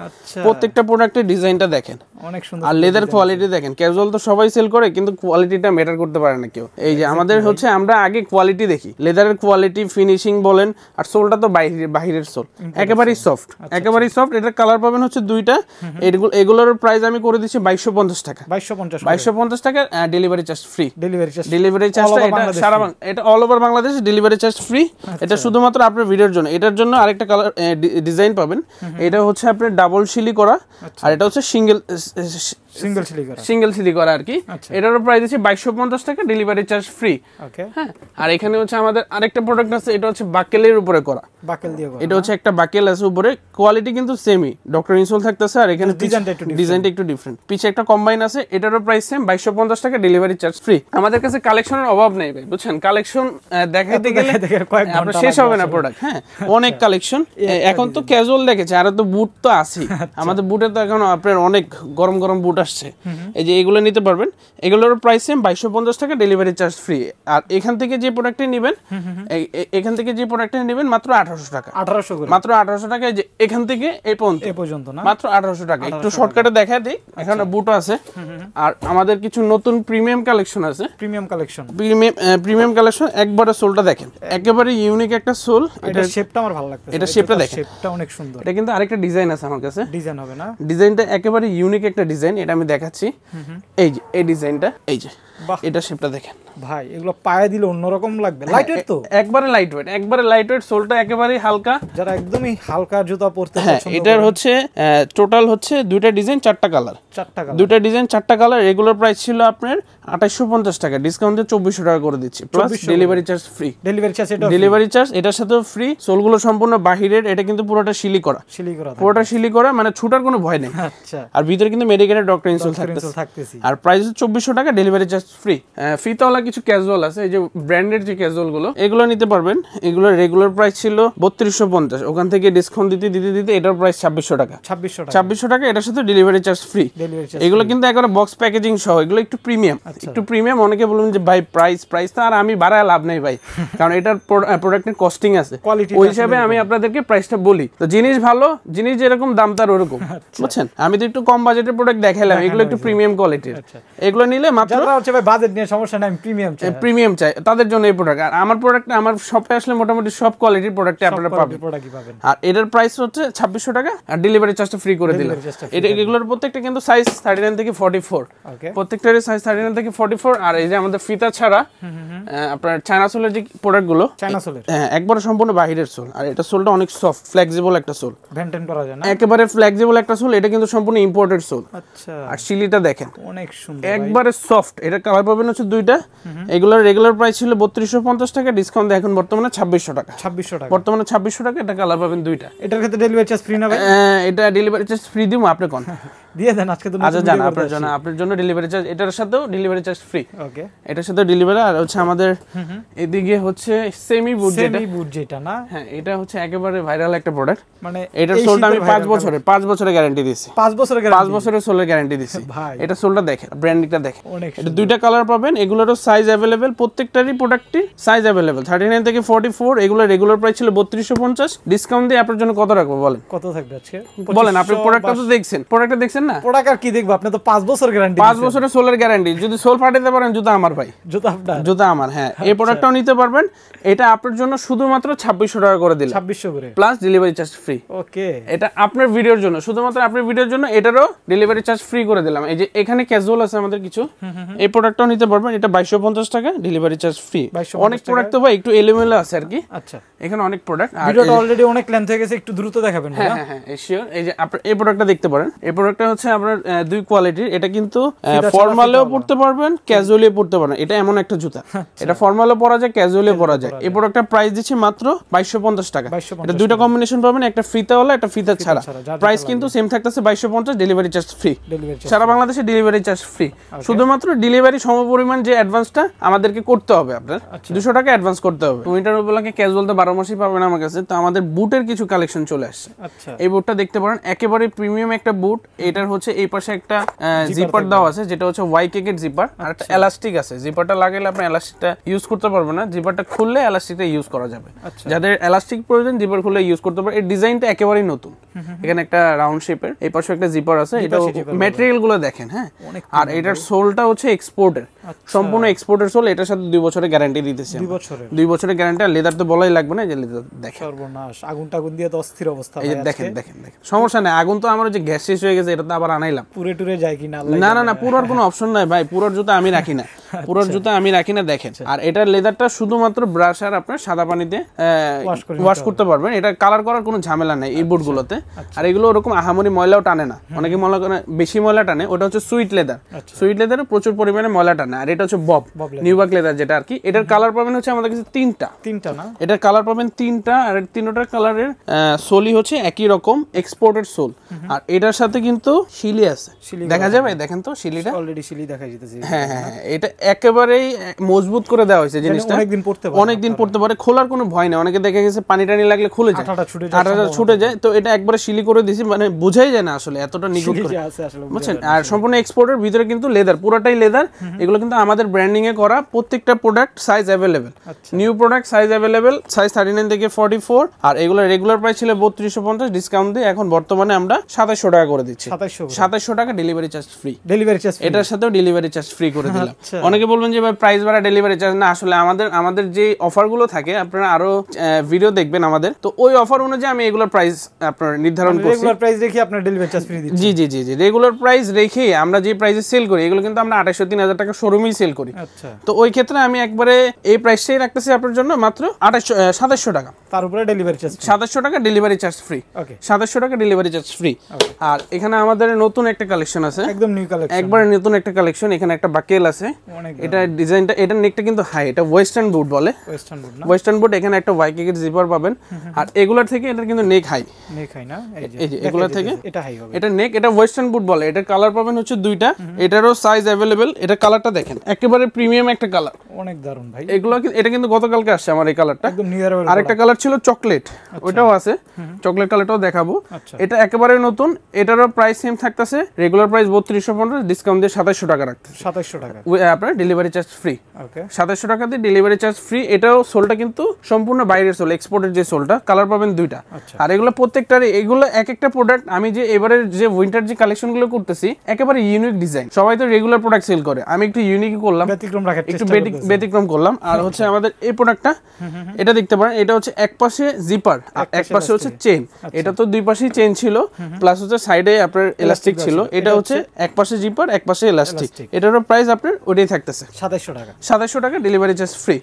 প্রত্যেকটা প্রোডাক্টের ডিজাইনটা দেখেন, অনেক সুন্দর। আর লেদার কোয়ালিটি দেখেন, ক্যাজুয়াল তো সবাই সেল করে, কিন্তু কোয়ালিটিটা ম্যাটার করতে পারে না কেউ। এই যে আমাদের হচ্ছে, আমরা আগে কোয়ালিটি দেখি, লেদারের কোয়ালিটি, ফিনিশিং বলেন, আর সোলটা তো বাহিরের সোল, একেবারেই সফট, একেবারেই সফট। এটার কালার পাবেন হচ্ছে দুইটা। এগুলোর প্রাইস আমি করে দিচ্ছি 2250 টাকা। 2250 টাকা, ডেলিভারি চার্জ ফ্রি। ডেলিভারি চার্জটা এটা all over Bangladesh delivery charge free. এটা শুধুমাত্র আপনার ভিডিওর জন্য। এটার জন্য আরেকটা কালার ডিজাইন পাবেন, এটা হচ্ছে আপনার ডাবল শিলি করা, আর এটা হচ্ছে সিঙ্গেল সিলি করা আর কি। এটারও প্রাইস আছে 2250 টাকা, ডেলিভারি চার্জ ফ্রি। ওকে, হ্যাঁ। আর এখানে হচ্ছে আমাদের আরেকটা প্রোডাক্ট আছে, এটা হচ্ছে বাকেলের উপরে করা, বাকেল দিয়ে করা। এটা হচ্ছে একটা বাকেল আছে উপরে, কোয়ালিটি কিন্তু সেমই, ডক্টর ইনসোল থাকতেছে। আর এখানে ডিজাইনটা একটু ডিফারেন্ট, পিছে একটা কম্বাইন আছে, এটারও প্রাইস সেম 2250 টাকা, ডেলিভারি চার্জ ফ্রি। আমাদের কাছে কালেকশনের অভাব নেই ভাই, বুঝছেন? কালেকশন দেখাইতে গেলে আপনার শেষ হবে না প্রোডাক্ট। হ্যাঁ, অনেক কালেকশন। এখন তো ক্যাজুয়াল দেখেছে, আর তো বুট তো আছেই। আমাদের বুটে তো এখন আপনার অনেক গরম গরম বুট আসছে, এই যে এগুলো নিতে পারবেন। এগুলোর প্রাইস সেম 2250 টাকা, ডেলিভারি চার্জ ফ্রি। আর এখান থেকে যে প্রোডাক্টটি নেবেন, মাত্র 1800 টাকা, 1800 করে, মাত্র 1800 টাকা। যে এখান থেকে এই পর্যন্ত না, মাত্র 1800 টাকা। একটু শর্টকাটে দেখায় দিই, এখানে বুটও আছে। আর আমাদের কিছু নতুন প্রিমিয়াম কালেকশন আছে, প্রিমিয়াম কালেকশন। একবারে সোলটা দেখেন, একেবারে ইউনিক একটা সোল। এটা শেপটা আমার ভালো লাগছে, এটা শেপটা দেখেন, শেপটা অনেক সুন্দর। এটা কিন্তু আরেকটা ডিজাইন আছে আমার কাছে, ডিজাইন হবে না, ডিজাইনটা একেবারে ইউনিক একটা ডিজাইন, এটা আমি দেখাচ্ছি। এই যে এই ডিজাইনটা, এই যে এটা শেপটা দেখেন ভাই, এগুলো পায়ে দিলে অন্যরকম লাগবে। লাইটওয়েট তো, একবারে লাইটওয়েট, সোলটা একেবারে হালকা, যারা একদমই হালকা জুতা পরতে পছন্দ করে। এটার হচ্ছে টোটাল হচ্ছে দুইটা ডিজাইন, চারটা কালার, দুইটা ডিজাইন, চারটা কালার। রেগুলার প্রাইস ছিল আপনার 2850 টাকা, ডিসকাউন্ট দিয়ে 2400 টাকা করে দিচ্ছি, plus delivery charge free. Delivery charge এটার সাথেও ফ্রি। সোলগুলো সম্পূর্ণ বাহিরের, এটা কিন্তু পুরোটা শিলি করা, মানে ছুটার কোনো ভয় নেই। আচ্ছা, আর ভিতরে কিন্তু মেডিকেলের ডক্টর ইনসোল থাকতেছে। আর প্রাইস 2400 টাকা, ডেলিভারি চার্জ ফ্রি। ফিতাওয়ালা কিছু ক্যাজুয়াল আছে, এই যে ব্র্যান্ডের যে ক্যাজুয়াল গুলো, এগুলো নিতে পারবেন। এগুলোর রেগুলার প্রাইস ছিল 3250, ওখান থেকে ডিসকাউন্ট দিতে এটার প্রাইস 2600 টাকা, 2600 টাকা। এটার সাথে ডেলিভারি চার্জ ফ্রি। এগুলো কিন্তু একবারে বক্স প্যাকেজিং সহ, এগুলো একটু প্রিমিয়াম, অনেকে বলবেন যে ভাই প্রাইস তো আর আমি বাড়ায় লাভ নেই ভাই, কারণ এটার প্রোডাক্টের কস্টিং আছে, ওই হিসাবে আমি আপনাদেরকে প্রাইসটা বলি। তো জিনিস ভালো, জিনিস যেরকম দাম তার ওরকম, বুঝছেন? আমি তো একটু কম বাজেটের প্রোডাক্ট দেখাইলাম, এগুলো একটু প্রিমিয়াম কোয়ালিটির। এগুলো নিলে মাত্র বাজেট নিয়ে সমস্যা নাই, প্রিমিয়াম চাই তাদের জন্য এই প্রোডাক্ট। আর আমার প্রোডাক্ট, আমার শপে আসলে মোটামুটি সব কোয়ালিটির প্রোডাক্ট আপনারা পাবেন। আর এটার প্রাইস হচ্ছে 2600 টাকা, আর ডেলিভারি চার্জটা ফ্রি করে দিলাম। এগুলোর প্রত্যেকটা কিন্তু সাইজ 39 থেকে 44, প্রত্যেকটারই সাইজ 39 থেকে 44। আর এই যে আমাদের ফিতা ছাড়া আপনার চায়না সোলের যে প্রোডাক্টগুলো, একবারে সম্পূর্ণ বাহিরের সোল। আর এটা সোলটা অনেক সফট, ফ্লেক্সিবল একটা সোল, মেইনটেইন করা যায় না, একেবারে ফ্লেক্সিবল একটা সোল। এটা কিন্তু সম্পূর্ণ ইম্পোর্টেড সোল। আচ্ছা, আর শিলিটা দেখেন অনেক সুন্দর, একবারে সফট। এটা কালার পাবেন হচ্ছে দুইটা। এগুলোর রেগুলার প্রাইস ছিল 3250 টাকা, ডিসকাউন্ট দিয়ে এখন বর্তমানে 2600 টাকা, বর্তমানে 2600 টাকা। এটা কালার পাবেন দুইটা। এটার ক্ষেত্রে ডেলিভারি চার্জ ফ্রি না ভাই? এটা ডেলিভারি চার্জ ফ্রি দিব, আপনি কোন দিয়ে দেন আজকে তো। আচ্ছা জান, আপনার জন্য ডেলিভারি চার্জ, এটার সাথেও ডেলিভারি চার্জ ফ্রি। ওকে, এটার সাথে ডেলিভারি। আর হচ্ছে আমাদের এদিকে হচ্ছে সেমি বুট যেটা না, হ্যাঁ, এটা হচ্ছে একেবারে ভাইরাল একটা প্রোডাক্ট। মানে এটার সোলটা আমি 5 বছরের গ্যারান্টি দিয়েছি, 5 বছরের সোলের গ্যারান্টি দিয়েছি। এটা সোলটা দেখেন, ব্র্যান্ডিংটা দেখেন, এটা দুইটা কালার পাবেন। এগুলোরও সাইজ अवेलेबल, প্রত্যেকটারই প্রোডাক্টই সাইজ अवेलेबल 39 থেকে 44। এগুলো রেগুলার প্রাইস ছিল 3250, ডিসকাউন্ট দিয়ে আপনার জন্য কত রাখবো বলেন? কত থাকবে আজকে বলেন? আপনি প্রোডাক্টটা তো দেখছেন না? প্রোডাক্ট আর কি দেখবো, আপনি তো 5 বছর গ্যারান্টি, 5 বছরের সোলের গ্যারান্টি। যদি সোল ফাটাতে পারেন, জুতা আমার ভাই, জুতা আমার। হ্যাঁ, এই প্রোডাক্টটাও নিতে পারবেন। এটা আপনার জন্য শুধুমাত্র 2600 টাকা করে দিলাম, 2600 করে, প্লাস ডেলিভারি চার্জ ফ্রি। ওকে, এটা আপনার ভিডিওর জন্য, শুধুমাত্র আপনার ভিডিওর জন্য এটারও ডেলিভারি চার্জ ফ্রি করে দিলাম। এই যে এখানে ক্যাজুয়াল আছে আমাদের কিছু, এই প্রোডাক্টটাও নিতে পারবেন। এটা 2250 টাকা, ডেলিভারি চার্জ ফ্রি। অনেক প্রোডাক্ট তো ভাই একটু এলোমেলো আছে আর কি। আচ্ছা, এখানে অনেক প্রোডাক্ট, ভিডিওটা অলরেডি অনেক লেন্থ হয়ে গেছে, একটু দ্রুত দেখাবেন। হ্যাঁ হ্যাঁ, শিওর। এই যে আপনি এই প্রোডাক্টটা দেখতে পারেন। এই প্রোডাক্টটা হচ্ছে আপনার দুই কোয়ালিটির। এটা কিন্তু ফর্মালেও পড়তে পারবেন, ক্যাজুয়ালিও পড়তে পারবেন। এটা এমন একটা জুতা, এটা ফর্মালও পরা যায়, ক্যাজুয়ালিও পরা যায়। এই প্রোডাক্টটা প্রাইস দিচ্ছি মাত্র 2250 টাকা। এটা দুইটা কম্বিনেশন পাবেন, একটা ফিতাওয়ালা, একটা ফিতা ছাড়া। প্রাইস কিন্তু সেম থাকতেছে 2250, ডেলিভারি চার্জ ফ্রি। সারা বাংলাদেশে ডেলিভারি চার্জ ফ্রি। শুধুমাত্র ডেলিভারি সমপরিমাণ যে অ্যাডভান্সটা আমাদেরকে করতে হবে, আপনার 200 টাকা অ্যাডভান্স করতে হবে। উইন্টার উপলক্ষে ক্যাজুয়াল তো 12 মাসই পাবেন আমার কাছে। তো আমাদের বুটের কিছু কালেকশন চলে আসছে। এই বুটটা দেখতে পারেন, একেবারে প্রিমিয়াম একটা বুট। এটার হচ্ছে এই পাশে একটা জিপার দাও আছে, যেটা হচ্ছে ওয়াই কেকের জিপার, আর একটা এলাস্টিক আছে। জিপারটা লাগাইলে আপনি এলাস্টিকটা ইউজ করতে পারবেন না, জিপারটা খুললে এলাস্টিকটা ইউজ করা যাবে। যাদের এলাস্টিক প্রয়োজন, জিপার খুলে ইউজ করতে পারে। এই ডিজাইনটা একেবারেই নতুন। এখানে একটা রাউন্ড শেপের, এই পাশে একটা জিপার আছে। এটা ম্যাটেরিয়াল গুলো দেখেন, হ্যাঁ। আর এটার সোলটা হচ্ছে এক্সপোর্টের, সম্পূর্ণ এক্সপোর্টের সোল। এটার সাথে 2 বছরের গ্যারান্টি দিতেছি। 2 বছরের গ্যারান্টি। আর লেদার তো বলাই লাগবে না, যে লেদার দেখেন। সর্বনাশ, আগুন টাগুন দিয়ে তো অস্থির অবস্থা। এই যে দেখেন, সমস্যা নাই। আগুন তো আমার যে গ্যাস শেষ হয়ে গেছে, এটা তো আবার আনাইলাম। পুরে টুরে যায় কিনা? না, পুরোর কোনো অপশন নাই ভাই, পুরোর জুতা আমি রাখি না। পুরো জুতা আমি রাখি না, দেখেন। আর এটার লেদারটা শুধুমাত্র ব্রাশ আর আপনার সাদা পানিতে ওয়াশ করতে পারবেন, এটা কালার করার কোনো ঝামেলা নাই এই বুটগুলোতে। আর এগুলো ওরকম আহামরি ময়লাও টানে না, অনেকে মনে করে বেশি ময়লা টানে, ওটা হচ্ছে সুইট লেদার। সুইট লেদারে প্রচুর পরিমাণে ময়লা টানে। আর এটা হচ্ছে বব নিউবাক লেদার যেটা আর কি। এটার কালার পাবেন হচ্ছে আমাদের কাছে তিনটা না, এটার কালার পাবেন তিনটা। আর তিনটার কালারের সোলই হচ্ছে একই রকম এক্সপোর্টেড সোল। আর এটার সাথে কিন্তু শিলি আছে, দেখা যাবে, দেখেন তো শিলিটা অলরেডি শিলি দেখা যাচ্ছে। হ্যাঁ হ্যাঁ, এটা একেবারেই মজবুত করে দেওয়া হয়েছে জিনিসটা, অনেকদিন পড়তে পারে, খোলার কোনো ভয় নেই। অনেকে দেখা গেছে পানি টানি লাগলে খুলে যায়, আঠাটা ছুটে যায়, তো এটা একবারে শিলি করে দিয়েছি, মানে বোঝাই যায় না আসলে এতটা নিখুঁত করে, বুঝছেন। আর সম্পূর্ণ এক্সপোর্টের ভিতরে কিন্তু লেদার, পুরোটাই লেদার। এগুলো কিন্তু আমাদের ব্র্যান্ডিং এ করা, প্রত্যেকটা product size available, new product size available, size 39 থেকে 44। আর এগুলো রেগুলার প্রাইস ছিল 3250, ডিসকাউন্ট দিয়ে এখন বর্তমানে আমরা 2700 টাকা করে দিচ্ছি। 2700 টাকা ডেলিভারি চার্জ ফ্রি, এটার সাথেও ডেলিভারি চার্জ ফ্রি করে দিলাম। অনেকে বলবেন যে ভাই প্রাইস বাড়া ডেলিভারি চার্জ না, আসলে আমাদের যে অফার গুলো থাকে, আপনারা আরো ভিডিও দেখবেন আমাদের, তো ওই অফার অনুযায়ী আমি এগুলোর প্রাইস আপনার নির্ধারণ করছি। রেগুলার প্রাইস রেখে আপনার ডেলিভারি চার্জ ফ্রি দিচ্ছি। জি, রেগুলার প্রাইস রেখে আমরা যে প্রাইসে সেল করি, এগুলো কিন্তু আমরা 2800-3000 টাকা শোরুমেই সেল করি। তো ওই ক্ষেত্রে আমি একবারে এই প্রাইসটাই রাখতেছি আপনার জন্য মাত্র 2700 টাকা, তার উপরে ডেলিভারি চার্জ 2700 টাকা ডেলিভারি চার্জ ফ্রি। 2700 টাকা ডেলিভারি চার্জ ফ্রি। আর এখানে আমাদের নতুন একটা কালেকশন আছে, একদম নিউ কালেকশন, একবারে নতুন একটা কালেকশন। এখানে একটা বাকেল আছে, এটা ডিজাইনটা, এটা নেকটা কিন্তু হাই, এটা ওয়েস্টার্ন বুট বলে, ওয়েস্টার্ন বুট। এখানে একটা ওয়াইকের জিপার পাবেন। আর এগুলার থেকে এটা কিন্তু নেক হাই না, এই যে এগুলা থেকে এটা হাই হবে, এটা নেক, এটা ওয়েস্টার্ন বুট বলে। এটার কালার পাবেন হচ্ছে দুইটা, এটারও সাইজ अवेलेबल। এটা কালারটা দেখেন, একেবারে প্রিমিয়াম একটা কালার, অনেক দারুন ভাই। এগুলো এটা কিন্তু গতকালকে আসছে আমার এই কালারটা, একদম নিউ অ্যারাইভাল। আরেকটা কালার ছিল চকলেট, ওটাও আছে, চকলেট কালারটাও দেখাবো। এটা একেবারে নতুন, এটারও প্রাইস সেম থাকতেছে, রেগুলার প্রাইস 3250, ডিসকাউন্ট দিয়ে 2700 টাকা রাখতেছে। 2700 টাকা আপনার ডেলিভারি চার্জ ফ্রি। ওকে, 2700 টাকা দিয়ে ডেলিভারি চার্জ ফ্রি। এটাও সোলটা কিন্তু সম্পূর্ণ বাইরের সোল, এক্সপোর্টের যে সোলটা, কালার পাবেন দুইটা। আর এগুলো প্রত্যেকটার, এগুলো এক একটা প্রোডাক্ট, আমি যে এবারে যে উইন্টার যে কালেকশনগুলো করতেছি, একেবারে ইউনিক ডিজাইন। সবাই তো রেগুলার প্রোডাক্ট সেল করে, আমি একটু ইউনিক করলাম, ব্যতিক্রম রাখার চেষ্টা করতেছি, একটু ব্যতিক্রম করলাম। আর হচ্ছে আমাদের এই প্রোডাক্টটা, এটা দেখতে পারেন, এটা হচ্ছে এক পাশে জিপার আর এক পাশে হচ্ছে চেইন। এটা তো দুই পাশেই চেইন ছিল, প্লাস হচ্ছে সাইডে আপনার এলাস্টিক ছিল। এটা হচ্ছে এক পাশে জিপার, এক পাশে এলাস্টিক। এটারও প্রাইস আপনার ওটাই থাকতেছে 2700 টাকা। 2700 টাকা ডেলিভারি চার্জ ফ্রি।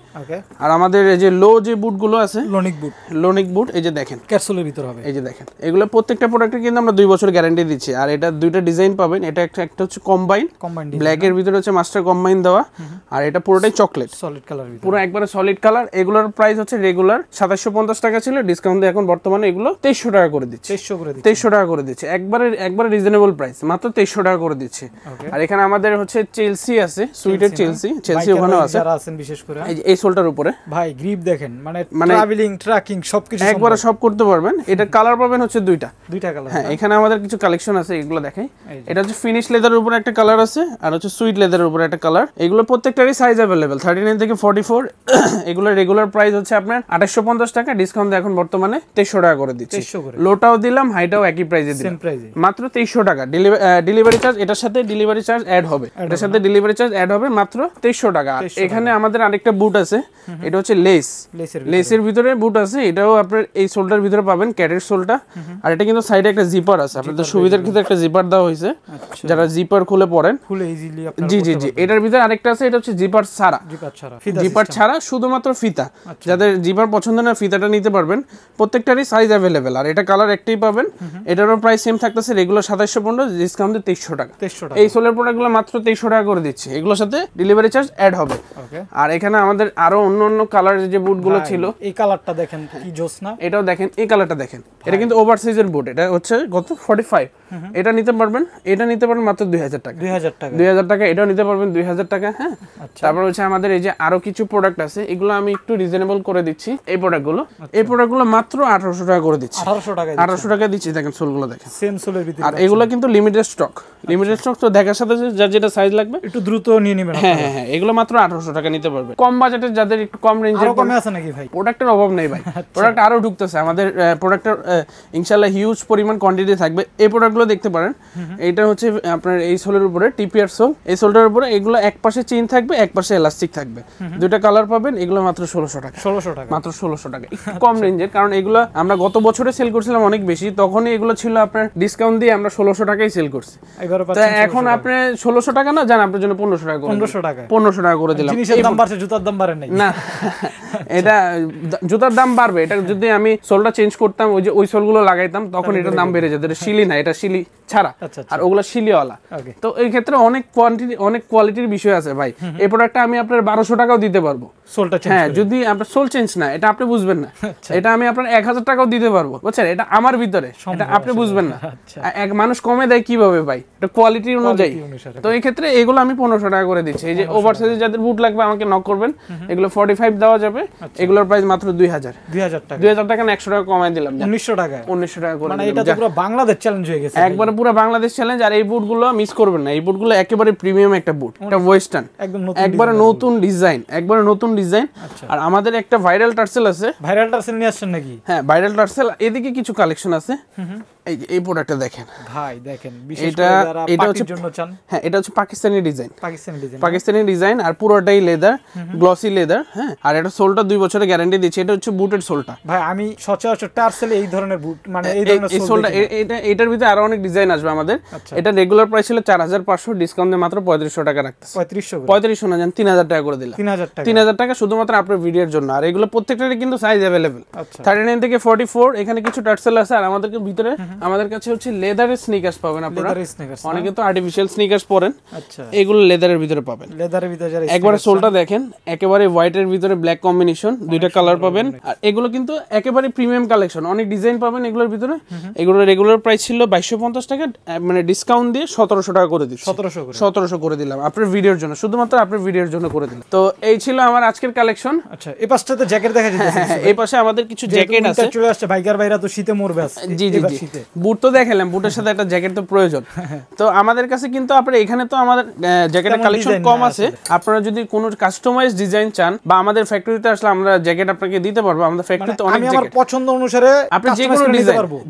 আর আমাদের এই যে লো যে বুটগুলো আছে, লোনিক বুট, এই যে দেখেন ক্যাপসুলের ভিতর হবে, এই যে দেখেন, এগুলো প্রত্যেকটা প্রোডাক্টে কিন্তু আমরা 2 বছর গ্যারান্টি দিচ্ছি। আর এটা দুইটা ডিজাইন পাবেন, এটা একটা হচ্ছে কম্বাইন, ব্ল্যাক এর ভিতরে হচ্ছে মাস্টার কম্বাইন দেওয়া, আর এটা পুরোটাই চকলেট সলিড কালার, পুরো একবারে সলিড কালার। এগুলোর প্রাইস হচ্ছে রেগুলার 2750 টাকা ছিল, ডিসকাউন্ট দিয়ে এখন বর্তমানে এগুলো 2300 টাকা করে দিচ্ছি। 2300 টাকা করে দিচ্ছি, একবারে রিজনেবল প্রাইস, মাত্র 2300 টাকা করে দিচ্ছি। আর এখানে আমাদের হচ্ছে চেলসি আছে, সুইটের চেলসি ওখানেও আছে, যারা আছেন বিশেষ করে এই সোলটার উপরে ভাই গ্রিপ দেখেন, মানে ট্রাভেলিং ট্র্যাকিং সবকিছু একবারে সব করতে পারবেন। এটা কালার পাবেন হচ্ছে দুইটা কালার। হ্যাঁ, এখানে আমাদের কিছু কালেকশন আছে, এগুলো দেখাই। এটা হচ্ছে ফিনিশ লেদারের উপরে একটা কালার আছে, আর হচ্ছে সুইট লেদারের উপরে একটা কালার। এগুলো প্রত্যেকটারই সাইজ अवेलेबल 39 থেকে 44। এগুলো রেগুলার প্রাইস হচ্ছে আপনার 2850 টাকা, ডিসকাউন্ট এখন বর্তমানে 2300 টাকা করে দিচ্ছি। লোটাও দিলাম, হাইটাও একই প্রাইসে দিলাম, মাত্র 2300 টাকা। ডেলিভারি চার্জ এটার সাথে ডেলিভারি চার্জ অ্যাড হবে, এটার সাথে ডেলিভারি চার্জ অ্যাড হবে, মাত্র 2300 টাকা। এখানে আমাদের আরেকটা বুট আছে, এটা হচ্ছে লেসের ভিতরে বুট আছে, এটাও আপনার এই সোলটার ভিতরে পাবেন, ক্যাটের সোলটা। আর এটা কিন্তু সাইডে একটা জিপার আছে, আপনাদের সুবিধার ক্ষেত্রে একটা জিপার দেওয়া হয়েছে, যারা জিপার খুলে পড়েন খুলে ইজিলি আপনারা। জি। এটার ভিতরে আরেকটা আছে, এটা হচ্ছে জিপার ছাড়া শুধুমাত্র ফিতা। যাদের জিপার পছন্দ না, ফিতাটা নিতে পারবেন। প্রত্যেকটারই সাইজ अवेलेबल। আর এটা কালার একটাই পাবেন, এটারও প্রাইস সেম থাকতেছে, রেগুলার 2750, ডিসকাউন্ট দিয়ে 2300 টাকা। এই সোলের প্রোডাক্টগুলো মাত্র 2300 টাকা করে দিচ্ছি, এগুলোর সাথে ডেলিভারি চার্জ অ্যাড হবে। আর এখানে আমাদের আরো অন্য কালারের যে বুটগুলো ছিল, এই কালারটা দেখেন কি জোস না, এটাও দেখেন, এই কালারটা দেখেন, এটা কিন্তু ওভারসাইজের বুট, এটা হচ্ছে কত 45। এটা নিতে পারবেন, এটা নিতে পারবেন মাত্র 2000 টাকা, 2000 টাকা। এটাও নিতে পারবেন 2000 টাকা। হ্যাঁ, তারপর হচ্ছে আমাদের এই যে আরো কিছু প্রোডাক্ট আছে, এগুলো আমি একটু রিজনেবল করে দিচ্ছি। এই প্রোডাক্টগুলো মাত্র 1800 টাকা করে দিচ্ছি, 1800 টাকা দিচ্ছি। দেখেন সোলগুলো দেখেন, সেম সোলের ভিতরে। আর এগুলো কিন্তু লিমিটেড স্টক, তো দেখার সাথে যার যেটা সাইজ লাগবে একটু দ্রুত নিয়ে নেবেন। হ্যাঁ, এগুলো মাত্র 1800 টাকা নিতে পারবে। কম বাজেটের, যাদের একটু কম রেঞ্জের, কমে আছে নাকি ভাই? প্রোডাক্টের অভাব নেই ভাই, প্রোডাক্ট আরো ঢুকতেছে আমাদের। প্রোডাক্টের ইনশাআল্লাহ হিউজ পরিমাণ কোয়ান্টিটি থাকবে। এই প্রোডাক্টগুলো দেখতে পারেন, এটা হচ্ছে আপনার এই সোলের উপরে টিপিআর সোল, এই সোলটার উপরে এগুলো এক পাশে চেইন থাকবে, এক পাশে এলাস্টিক থাকবে, দুইটা কালার পাবেন। এগুলো মাত্র 1600 টাকা, মাত্র 1600 টাকা, একটু কম রেঞ্জের। কারণ এগুলো আমরা গত বছরে সেল করছিলাম অনেক বেশি, তখনই এগুলো ছিল আপনার ডিসকাউন্ট দিয়ে আমরা 1600 টাকায় সেল করছি। এখন আপনি 1600 টাকা না জান, আপনার জন্য 1500 টাকা করে 1500 টাকা 1500 টাকা করে দিলাম। জিনিসের দাম বাড়ছে, জুতার দাম বাড়ে নাই না, এটা জুতার দাম বাড়বে, এটা যদি আমি সোলটা চেঞ্জ করতাম, ওই যে ওই সোলগুলো লাগাইতাম, তখন এটার দাম বেড়ে যেত। এটা শিলি না, এটা শিলি ছাড়া, আর ওগুলো শিলিওয়ালা। তো এই ক্ষেত্রে অনেক কোয়ালিটির বিষয় আছে ভাই। এই প্রোডাক্টটা আমি আপনার 1200 টাকাও দিতে পারবো সোলটা চেঞ্জ। হ্যাঁ, যদি আপনার সোল চেঞ্জ না, এটা আপনি বুঝবেন না। এটা আমি আপনার 1000 টাকাও দিতে পারবো, বুঝছেন? এটা আমার ভিতরে, এটা আপনি বুঝবেন না। এক মানুষ কমে দেয় কিভাবে ভাই? এটা কোয়ালিটি অনুযায়ী। তো এই ক্ষেত্রে এগুলো আমি 1500 টাকা করে দিচ্ছি। এই যে ওভারসাইজ যাদের বুট লাগবে আমাকে নক করবেন, এগুলো 45 দেওয়া যাবে। এগুলোর প্রাইস মাত্র 2000 টাকা। 2000 টাকা না, 100 টাকা কমায় দিলাম। 1900 টাকা, 1900 টাকা করে। মানে এটা তো পুরো বাংলাদেশ চ্যালেঞ্জ হয়ে গেছে, একবারে পুরো বাংলাদেশ চ্যালেঞ্জ। আর এই বুটগুলো মিস করবেন না, এই বুটগুলো একেবারে প্রিমিয়াম একটা বুট, এটা ওয়েস্টার্ন, একবারে নতুন ডিজাইন, একবারে নতুন ডিজাইন। আর আমাদের একটা ভাইরাল টার্সেল আছে। ভাইরাল টার্সেল নিয়ে আসছেন নাকি? হ্যাঁ, ভাইরাল টার্সেল। এদিকে কিছু কালেকশন আছে। এই প্রোডাক্টটা দেখেন ভাই, দেখেন বিশেষ করে যারা পার্টির জন্য চান। হ্যাঁ, এটা হচ্ছে পাকিস্তানি ডিজাইন, পাকিস্তানি ডিজাইন, আর পুরোটাই লেদার, গ্লসি লেদার। হ্যাঁ, আর এটা সোলটা 2 বছরের গ্যারান্টি দিচ্ছে। এটা হচ্ছে বুটের সোলটা। ভাই আমি সচরাচর টার্সেলে এই ধরনের বুট, মানে এই ধরনের সোলটা, এটার ভিতরে আরো অনেক ডিজাইন আসবে আমাদের। এটা রেগুলার প্রাইস ছিল 4500, ডিসকাউন্ট দিয়ে মাত্র 3500 টাকা রাখতেছে। 3500 না, জান 3000 টাকা করে দিলাম। 3000 টাকা শুধুমাত্র আপনার ভিডিওর জন্য। আর এগুলো প্রত্যেকটারই কিন্তু সাইজ अवेलेबल, 39 থেকে 44। এখানে কিছু টার্সেল আছে। আর আমাদের ভিতরে আমাদের কাছে হচ্ছে লেদারের স্নিকার্স পাবেন আপনারা। অনেকে তো আর্টিফিশিয়াল স্নিকার্স পরেন, এগুলো লেদারের ভিতরে পাবেন। লেদারের ভিতরে যারা একবারে সোলটা দেখেন, একেবারে হোয়াইটের ভিতরে ব্ল্যাক কম্বিনেশন, দুইটা কালার পাবেন। আর এগুলো কিন্তু একেবারে প্রিমিয়াম কালেকশন, অনেক ডিজাইন পাবেন এগুলোর ভিতরে। এগুলোর রেগুলার প্রাইস ছিল 2250 টাকা, মানে ডিসকাউন্ট দিয়ে 1700 টাকা করে দিচ্ছি। 1700 করে দিলাম আপনার ভিডিওর জন্য, শুধুমাত্র আপনার ভিডিওর জন্য করে দিলাম। তো এই ছিল আমার আজকের কালেকশন। আচ্ছা, এই পাশটাতে জ্যাকেট দেখা যাচ্ছে। এই পাশে আমাদের কিছু জ্যাকেট আছে, চলে আসছে। বাইকার ভাইরা তো শীতে মরবে আছে। জি জি জি, বুট তো দেখালাম, বুটের সাথে একটা জ্যাকেট তো প্রয়োজন। তো আমাদের কাছে কিন্তু আপনার এখানে তো আমাদের জ্যাকেটের কালেকশন কম আছে। আপনারা যদি কোনো কাস্টমাইজ ডিজাইন চান বা আমাদের ফ্যাক্টরিতে আসলে আমরা জ্যাকেট আপনাকে দিতে পারবো। আমাদের ফ্যাক্টরিতে অনেক জ্যাকেট, আমার পছন্দ অনুসারে আপনি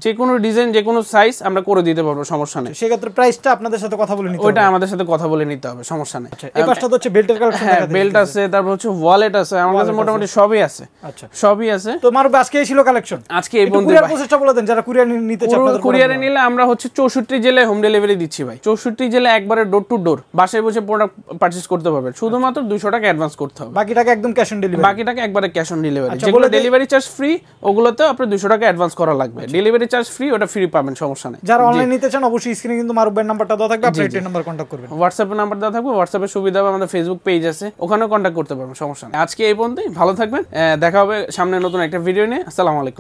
যে কোনো ডিজাইন যে কোনো সাইজ আমরা করে দিতে পারবো, সমস্যা নেই। সেক্ষেত্রে প্রাইসটা আপনাদের সাথে কথা বলে নিতে হবে। ওটা আমাদের সাথে কথা বলে নিতে হবে, সমস্যা নেই। এই পাশটা তো হচ্ছে বেল্টের কালেকশন। হ্যাঁ, বেল্ট আছে, তারপর হচ্ছে ওয়ালেট আছে, আমার কাছে মোটামুটি সবই আছে। আচ্ছা, সবই আছে। তো মারুফ ভাই, আজকে এই ছিল কালেকশন। আজকে এই বন্ধু কুরিয়ার প্রসেসটা বলে দেন, যারা কুরিয়ার নিতে চায়। আপনাদের কুরিয়ারে নিলে আমরা হচ্ছে 64 জেলায় হোম ডেলিভারি দিচ্ছি ভাই। 64 জেলায় একবারে ডোর টু ডোর বাসায় বসে প্রোডাক্ট পারচেজ করতে পারবেন। শুধুমাত্র 200 টাকা অ্যাডভান্স করতে হবে, বাকিটাকে একদম ক্যাশ অন ডেলিভারি। বাকিটাকে একবারে ক্যাশ অন ডেলিভারি। যেগুলো ডেলিভারি চার্জ ফ্রি, ওগুলোতে আপনি 200 টাকা অ্যাডভান্স করা লাগবে। ডেলিভারি চার্জ ফ্রি, ওটা ফ্রি পাবেন, সমস্যা নেই। যারা অনলাইন নিতে চান অবশ্যই স্ক্রিনে কিন্তু মারুফ ভাইয়ের নাম্বারটা দেওয়া থাকবে, আপনি এই নাম্বার কন্টাক্ট করবেন। হোয়াটসঅ্যাপে নাম্বার দেওয়া থাকবে, হোয়াটসঅ্যাপে সুবিধা হবে। আমাদের ফেসবুক পেজ আছে, ওখানেও কন্টাক্ট করতে পারবেন, সমস্যা নেই। আজকে এই পর্যন্তই, ভালো থাকবেন। দেখা হবে সামনে নতুন একটা ভিডিও নিয়ে। আসসালামু আলাইকুম।